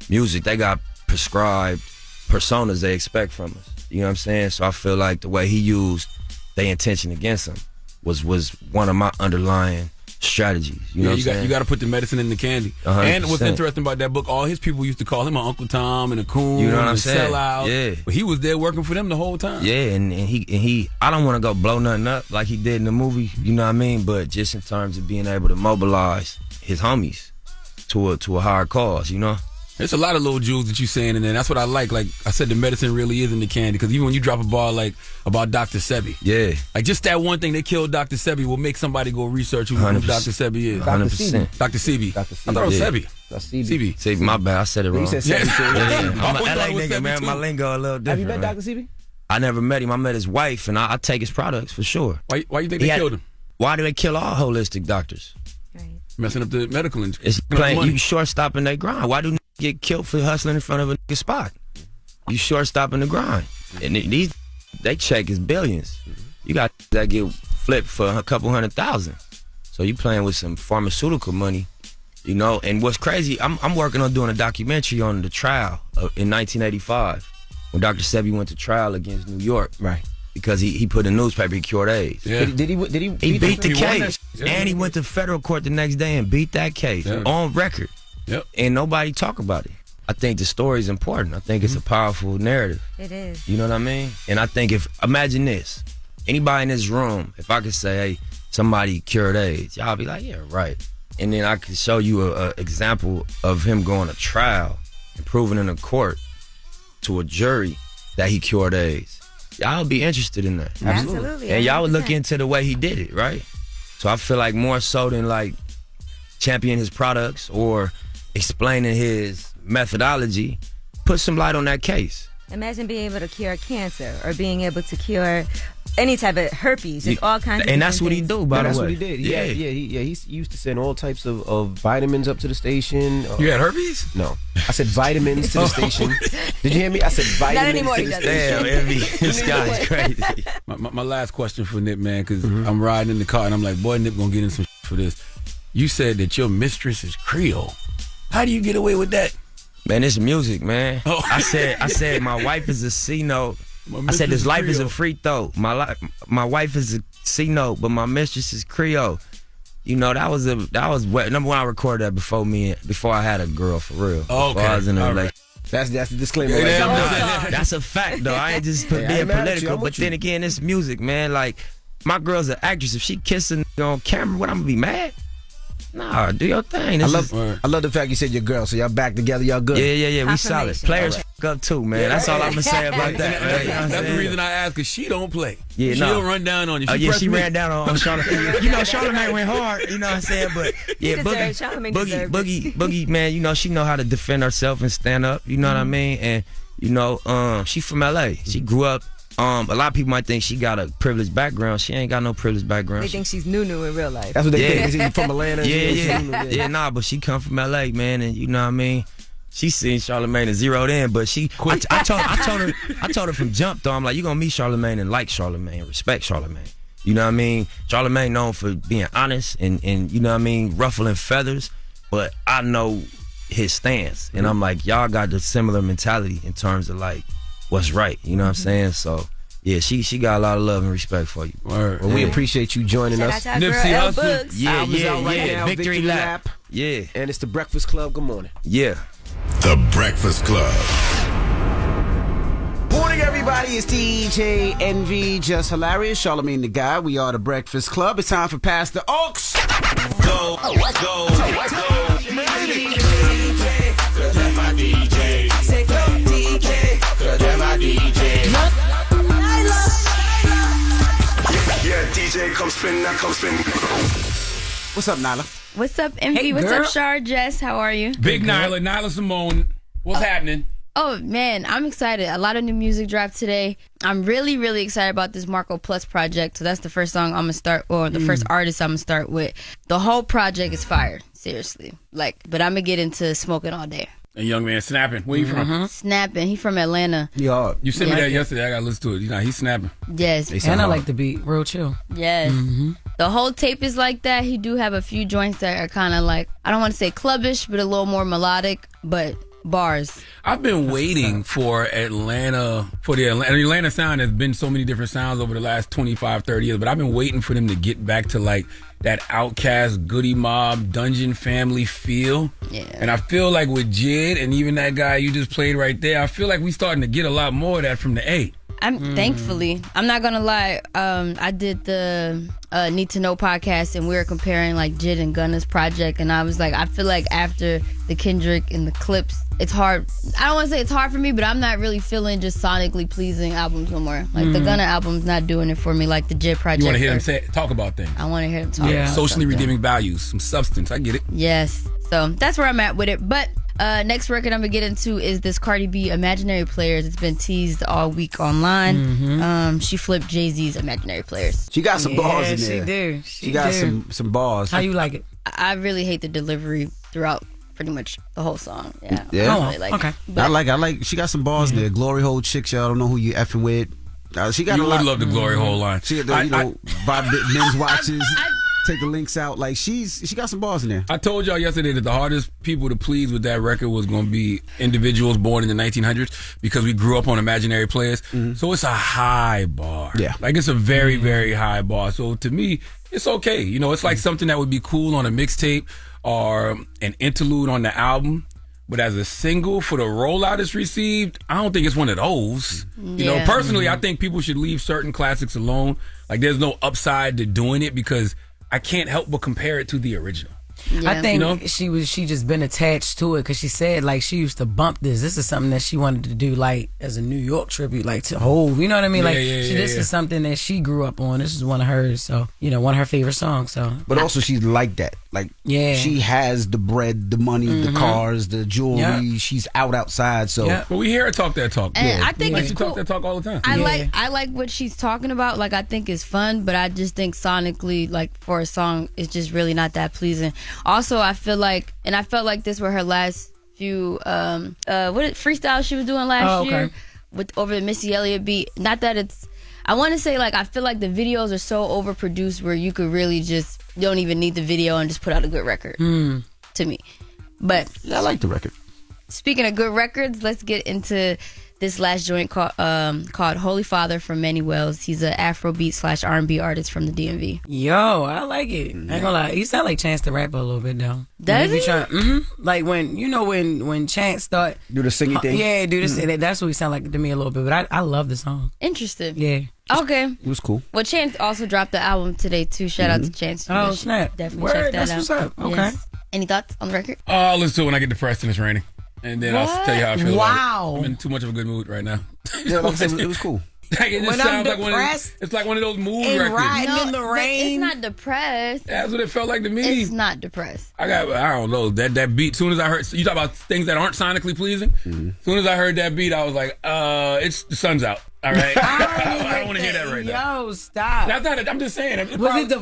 S: music. They got prescribed personas they expect from us. You know what I'm saying? So I feel like the way he used their intention against him was one of my underlying strategies. You know what I'm saying?
G: You got to put the medicine in the candy. 100%. And what's interesting about that book, all his people used to call him Uncle Tom and a coon,
S: you know what I'm
G: and
S: saying?
G: Sellout.
S: Yeah.
G: But he was there working for them the whole time.
S: Yeah, and he I don't want to go blow nothing up like he did in the movie, you know what I mean? But just in terms of being able to mobilize his homies to a higher cause, you know?
G: There's a lot of little jewels that you saying in there. That's what I like. Like I said, the medicine really is in the candy. Because even when you drop a bar like about Dr. Sebi,
S: yeah,
G: like just that one thing, they killed Dr. Sebi, will make somebody go research who Dr. Sebi is.
S: 100%.
G: Dr. Sebi. I thought it was Sebi.
R: That's
G: Sebi.
S: Sebi, my bad. I said it wrong.
R: You said Sebi too.
S: I'm an LA nigga, man. My lingo a little different.
R: Have you met
S: man.
R: Dr. Sebi?
S: I never met him. I met his wife, and I take his products for sure.
G: Why you think they killed him?
S: Why do they kill all holistic doctors?
G: Messing up the medical industry.
S: It's playing, you short-stopping their grind. Why do get killed for hustling in front of a nigga spot? You short-stopping the grind. And they check is billions. You got that get flipped for a couple $100,000. So you playing with some pharmaceutical money, you know. And what's crazy, I'm working on doing a documentary on the trial in 1985 when Dr. Sebi went to trial against New York.
R: Right.
S: Because he put in the newspaper he cured AIDS.
G: Yeah.
R: Did he
S: He beat the case.
G: Yeah.
S: And he went to federal court the next day and beat that case on record.
G: Yep.
S: And nobody talk about it. I think the story is important. I think it's a powerful narrative.
T: It is.
S: You know what I mean? And I think imagine this. Anybody in this room, if I could say, hey, somebody cured AIDS, y'all be like, yeah, right. And then I could show you an example of him going to trial and proving in a court to a jury that he cured AIDS. Y'all would be interested in that.
T: Absolutely.
S: And y'all would
T: 100%.
S: look into the way he did it, right? So I feel like more so than like champion his products or explaining his methodology, put some light on that case.
T: Imagine being able to cure cancer or being able to cure any type of herpes, just all kinds of
S: And that's what he
T: things.
S: do, by the way.
R: That's what he did. He used to send all types of vitamins up to the station.
G: You had herpes?
R: No. I said vitamins to the station. Did you hear me? I said vitamins
T: anymore,
R: to
T: he
R: the
T: doesn't.
R: station.
S: Damn, this guy's crazy.
G: My last question for Nip, man, because I'm riding in the car and I'm like, boy, Nip gonna get in some for this. You said that your mistress is Creole. How do you get away with that?
S: Man, it's music, man.
G: Oh.
S: I said my wife is a C note. I said this life is a free throw. My wife is a C note, but my mistress is Creole. You know, that was number one. I recorded that before I had a girl for real.
G: Oh, okay.
S: Before I was in a
G: All
S: relationship.
R: That's the disclaimer.
G: Yeah,
R: right there.
S: That's a fact, though. I ain't just
R: Hey, I
S: being
R: ain't mad at you.
S: political,
R: I'm
S: but
R: with you.
S: then again, it's music, man. Like, my girl's an actress. If she kissing on camera, what, I'm gonna be mad? Nah, do your thing.
R: I love the fact you said your girl, so y'all back together, y'all good.
S: Yeah, we solid. Players f up too, man.
R: Yeah,
S: that's all I'm gonna say about that. Right? You know what I'm
G: That's the
S: saying?
G: reason I asked, because she don't play.
S: Yeah,
G: she don't run down on you.
S: She ran down on Charlamagne. You know, Charlamagne went hard. You know what I'm saying? But yeah, Boogie, man. You know, she know how to defend herself and stand up. You know what I mean? And you know, she from LA. She grew up. A lot of people might think she got a privileged background. She ain't got no privileged background.
T: They think she's Nunu in real life.
R: That's what they think. Is he from Atlanta?
S: Yeah, nah, but she come from LA, man, and you know what I mean. She seen Charlamagne and zeroed in, but I told her from jump though. I'm like, you gonna meet Charlamagne and like Charlamagne, respect Charlamagne. You know what I mean? Charlamagne known for being honest and you know what I mean, ruffling feathers. But I know his stance. And I'm like, y'all got the similar mentality in terms of like what's right. You know what I'm saying? So yeah, she got a lot of love and respect for you.
C: Well, we appreciate you joining us.
S: Nipsey Hussle.
C: Album's out right now.
S: Victory Lap. Yeah.
C: And it's the Breakfast Club. Good morning.
S: Yeah.
D: The Breakfast Club.
C: Morning, everybody. It's DJ NV, Jess Hilarious, Charlamagne the Guy. We are the Breakfast Club. It's time for Pastor Oaks. Go, go, go.
V: Yeah, DJ, come spin, now come spin.
C: What's up, Nyla?
B: What's up, MV?
C: Hey,
B: What's
C: girl.
B: up, Shar? Jess, how are you?
G: Big Nyla Simone. What's happening?
B: Oh, man, I'm excited. A lot of new music dropped today. I'm really, really excited about this Marco Plus project. So that's the first song I'm going to start, or the first artist I'm going to start with. The whole project is fire, seriously. But I'm going to get into smoking all day.
G: A young man snapping. Where you from?
B: Snapping. He from Atlanta.
C: Yeah.
G: You sent me that yesterday. I got to listen to it. You know, he's snapping.
B: Yes.
H: And I like the beat. Real chill.
B: Yes. The whole tape is like that. He do have a few joints that are kind of like, I don't want to say clubbish, but a little more melodic, but bars.
G: I've been waiting for the Atlanta sound. Has been so many different sounds over the last 25, 30 years, but I've been waiting for them to get back to like that Outkast, Goody Mob, Dungeon Family feel.
B: Yeah.
G: And I feel like with Jid and even that guy you just played right there, I feel like we starting to get a lot more of that from the A.
B: Thankfully, I'm not gonna lie. I did the Need to Know podcast, and we were comparing like Jid and Gunna's project, and I was like, I feel like after the Kendrick and the Clips, it's hard. I don't want to say it's hard for me, but I'm not really feeling just sonically pleasing albums no more. Like the Gunna album's not doing it for me, like the Jid project.
G: You want to hear them talk about things?
B: I want to hear them talk. about
G: Socially
B: something.
G: redeeming values, some substance. I get it.
B: Yes. So that's where I'm at with it. But next record I'm gonna get into is this Cardi B Imaginary Players. It's been teased all week online. She flipped Jay-Z's Imaginary Players.
C: She got some bars in
H: She
C: there.
H: do.
C: She got some bars.
H: How you like it?
B: I really hate the delivery throughout pretty much the whole song. Yeah. I
C: Yeah.
B: don't really like it.
C: I like. She got some bars there. Glory hole chicks. Y'all don't know who you effing with. She got.
G: You
C: a lot.
G: would love the Glory hole line.
C: She got the, buy men's watches. Take the links out. Like she got some bars in there.
G: I told y'all yesterday that the hardest people to please with that record was going to be individuals born in the 1900s because we grew up on Imaginary Players. So it's a high bar.
C: Yeah.
G: Like it's a very, very high bar. So to me, it's okay. You know, it's like something that would be cool on a mixtape or an interlude on the album. But as a single for the rollout it's received, I don't think it's one of those. You know, personally, I think people should leave certain classics alone. Like there's no upside to doing it because I can't help but compare it to the original.
H: Yeah. I think she just been attached to it because she said like she used to bump this. This is something that she wanted to do like as a New York tribute, like to Hov. You know what I mean? This is something that she grew up on. This is one of hers, so one of her favorite songs. So,
C: but also she's like that. Like she has the bread, the money, the cars, the jewelry.
H: Yeah.
C: She's outside. So,
G: but we hear her talk that talk.
B: And I think it's
G: she
B: cool.
G: talk that talk all the time.
B: I like what she's talking about. Like I think it's fun, but I just think sonically, like for a song, it's just really not that pleasing. Also, I feel like, and I felt like this were her last few freestyle she was doing last year with over the Missy Elliott beat. Not that it's, I want to say like I feel like the videos are so overproduced where you could really just you don't even need the video and just put out a good record to me. But
C: I like the record.
B: Speaking of good records, let's get into this last joint called Holy Father from Manny Wells. He's an Afrobeat / R&B artist from the DMV.
H: Yo, I like it. I ain't gonna lie. You sound like Chance the Rapper a little bit though.
B: Does he?
H: Like when Chance start
C: do the singing thing.
H: Yeah, do this. That's what he sound like to me a little bit. But I love the song.
B: Interesting.
H: Yeah.
B: Okay.
C: It was cool.
B: Well, Chance also dropped the album today too. Shout out to Chance.
H: Oh snap!
B: Definitely check that
H: that's
B: out.
H: What's up? Okay.
B: Yes. Any thoughts on the record?
G: I'll listen to it when I get depressed and it's raining. And then I'll tell you how I feel about it. I'm in too much of a good mood right now.
C: Yeah, like I said, it was cool.
G: Like it just
H: When
G: sounds
H: I'm depressed
G: it's like one of those mood
H: and
G: records.
H: riding in the rain.
B: It's not depressed.
G: That's what it felt like to me.
B: It's not depressed.
G: I don't know, that beat, soon as I heard, you talk about things that aren't sonically pleasing, soon as I heard that beat, I was like, it's the sun's out. All right. I don't want to hear that right now.
H: Yo, stop.
G: That's not it. I'm just saying.
H: Was it the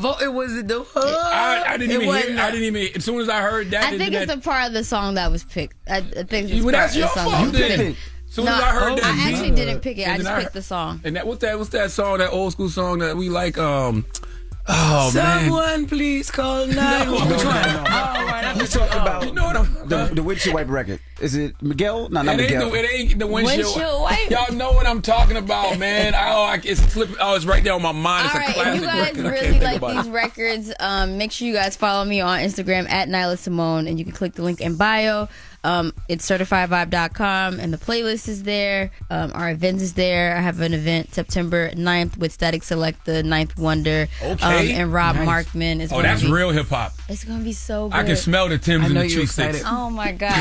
H: hook?
G: I didn't even, as soon as I heard that.
B: I think it's the part of the song that was picked. I think it's
G: Well,
B: part
G: that's
B: of
G: your
B: the song.
G: fault.
B: that was picked.
G: As soon as I heard that
B: I
G: beat,
B: actually didn't pick it. I
G: and
B: just
G: then
B: picked the song.
G: And what's that song, that old school song that we like, Oh,
H: Someone please call 911.
C: Which one? He's talking about the windshield wiper record. Is it Miguel? No, not Miguel.
G: It ain't the windshield
B: wiper.
G: Y'all know what I'm talking about, man. It's slipping. Oh, it's right there on my mind.
B: All
G: It's a
B: right, if
G: classic
B: you guys
G: record.
B: really like these records, make sure you guys follow me on Instagram at Nyla Simone, and you can click the link in bio. It's certifiedvibe.com, and the playlist is there. Our events is there. I have an event September 9th with Static Select, the Ninth Wonder, and Rob Markman. It's
G: that's real hip hop.
B: It's gonna be so good.
G: I can smell the Timbs and the Tree Sticks.
B: Oh my god!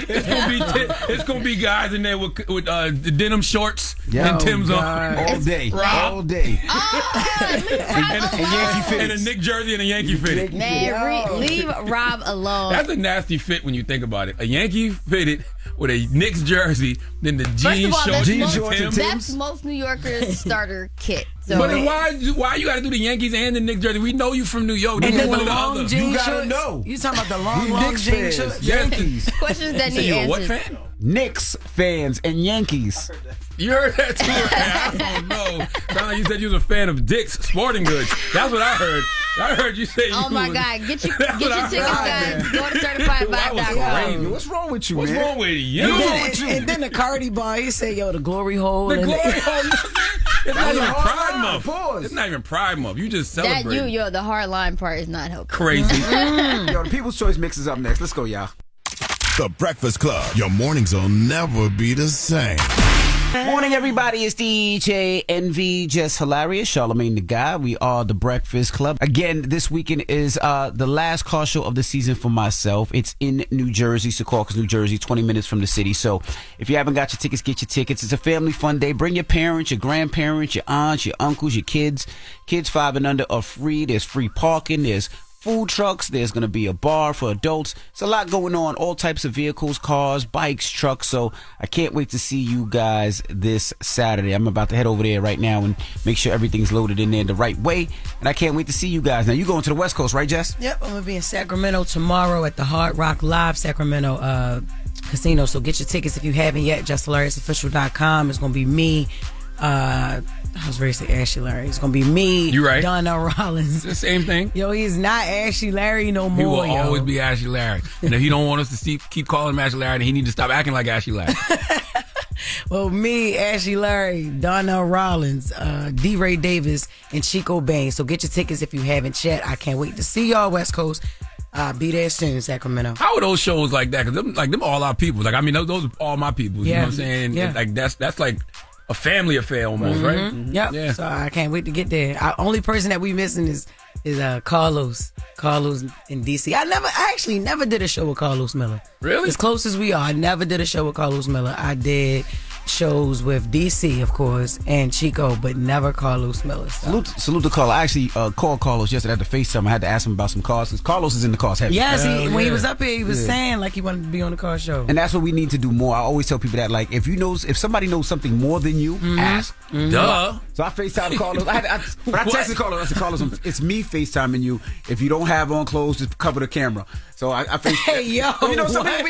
G: It's gonna be guys in there with the denim shorts and Timbs on
C: all day, all day.
G: And Yankee fit, and a Nick jersey and a Yankee fit.
B: Man, leave Rob alone.
G: That's a nasty fit when you think about it. A Yankee fitted with a Knicks jersey, then the jeans shorts and Timbs.
B: That's most New Yorkers' starter kit. So
G: but then why you got to do the Yankees and the Knicks jersey? We know you from New York.
H: And then
G: one
H: the
G: or the
H: long
G: other.
H: jean
C: You gotta
H: shorts.
C: know.
H: You talking about the long jean shorts?
C: Yankees.
B: Questions that
G: You
B: need
G: a
B: answers.
G: what fan?
C: Knicks fans and Yankees.
G: You heard that too? I don't know. Sound like you said you was a fan of Dick's Sporting Goods. That's what I heard. I heard you say.
B: Oh my God! Get your tickets,
G: what I
B: guys.
G: heard.
B: Go to certifiedvibe.com.
C: What's wrong with you,
G: What's
C: man?
G: wrong with you?
H: And then the Cardi bar, he said, "Yo, the glory hole."
G: The
H: and
G: glory hole. It's not even Pride Month.
C: Pause.
G: It's not even Pride Month. You just
B: That
G: celebrate.
B: the hard line part is not helping.
G: Crazy.
C: Yo, the People's Choice mix is up next. Let's go, y'all.
D: The Breakfast Club. Your mornings will never be the same.
C: Morning, everybody. It's DJ NV, Jess Hilarious, Charlamagne the Guy. We are the Breakfast Club. Again, this weekend is the last car show of the season for myselse. It's in New Jersey, Secaucus, New Jersey, 20 minutes from the city. So if you haven't got your tickets, get your tickets. It's a family fun day. Bring your parents, your grandparents, your aunts, your uncles, your kids. Kids 5 and under are free. There's free parking. There's food trucks. There's going to be a bar for adults. It's a lot going on. All types of vehicles, cars, bikes, trucks. So I can't wait to see you guys this Saturday. I'm about to head over there right now and make sure everything's loaded in there the right way. And I can't wait to see you guys. Now, you going to the West Coast, right, Jess?
H: Yep, I'm going to be in Sacramento tomorrow at the Hard Rock Live Sacramento Casino. So get your tickets if you haven't yet. JessHilariousOfficial.com. It's going to be me. I was ready to say Ashley Larry. It's gonna be me.
G: You right?
H: Donna Rollins.
G: It's the same thing.
H: Yo, he's not Ashley Larry no more.
G: He will
H: yo.
G: always be Ashley Larry. And if he don't want us to keep calling him Ashley Larry, then he need to stop acting like Ashley Larry.
H: Well, me, Ashley Larry, Donna Rollins, D. Ray Davis, and Chico Bain. So get your tickets if you haven't yet. I can't wait to see y'all West Coast. Be there soon in Sacramento.
G: How are those shows like that? Because them all our people. Like, I mean, those are all my people. You know what I'm saying?
H: Yeah.
G: Like that's like a family affair almost, right?
H: Yep. Yeah. So I can't wait to get there. Only person that we missing is Carlos. Carlos in DC. I actually never did a show with Carlos Miller.
G: Really?
H: As close as we are, I never did a show with Carlos Miller. I did shows with DC, of course, and Chico, but never Carlos Miller. So.
C: Salute to Carlos. I actually called Carlos yesterday at the FaceTime. I had to ask him about some cars because Carlos is in the cars heavy.
H: Yes, when he was up here, he was saying like he wanted to be on the car show.
C: And that's what we need to do more. I always tell people that, like, if somebody knows something more than you, ask.
G: Duh.
C: So I FaceTime Carlos. I texted Carlos. I said, Carlos, it's me FaceTiming you. If you don't have on clothes, just cover the camera. So I FaceTime.
H: Hey, yo.
C: You know, some people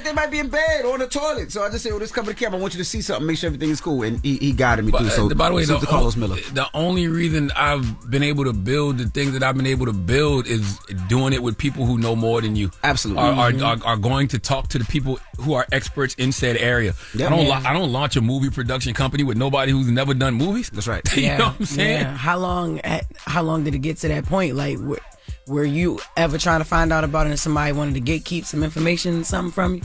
C: they might be in bed or on the toilet. So I just say, just cover the camera. I want you to see something, make sure everything is cool. And he guided me through. So
G: by the way,
C: Carlos Miller.
G: The only reason I've been able to build the things that I've been able to build is doing it with people who know more than you.
C: Absolutely.
G: Are going to talk to the people who are experts in said area. Yep. I don't launch a movie production company with nobody who's never done movies.
C: That's right.
G: You know what I'm saying?
H: Yeah. How long did it get to that point? Like, were you ever trying to find out about it and somebody wanted to gatekeep some information, something from you?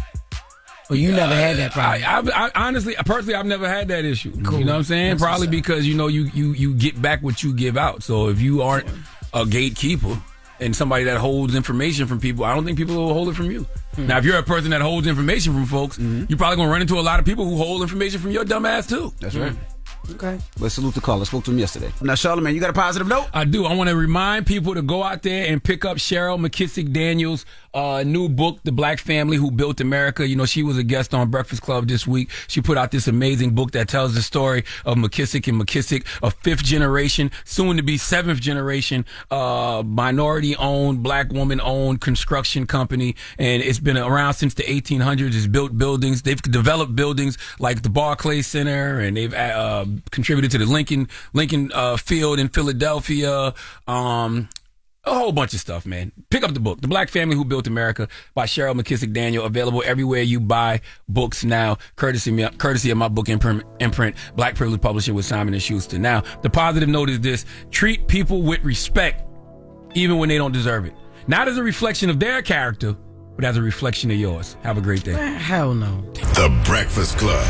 H: Or you never had that problem?
G: I honestly, personally, I've never had that issue.
H: Cool.
G: You know what I'm saying?
H: That's
G: Probably because, you get back what you give out. So if you aren't a gatekeeper and somebody that holds information from people, I don't think people will hold it from you. Now, if you're a person that holds information from folks, you're probably going to run into a lot of people who hold information from your dumb ass too.
C: That's right.
H: Okay.
C: But salute to Carlos. Spoke to him yesterday. Now, Charlamagne, you got a positive note?
G: I do. I want to remind people to go out there and pick up Cheryl McKissick Daniels' new book, The Black Family Who Built America. She was a guest on Breakfast Club this week. She put out this amazing book that tells the story of McKissick and McKissick, a fifth generation, soon to be seventh generation, minority-owned, black woman-owned construction company. And it's been around since the 1800s. It's built buildings. They've developed buildings like the Barclays Center, and they've contributed to the Lincoln Field in Philadelphia. A whole bunch of stuff, man. Pick up the book, The Black Family Who Built America by Cheryl McKissick Daniel. Available everywhere you buy books now, courtesy of my book imprint, Black Privilege Publishing with Simon & Schuster. Now, the positive note is this: treat people with respect, even when they don't deserve it. Not as a reflection of their character, but as a reflection of yours. Have a great day.
H: Hell no.
D: The Breakfast Club.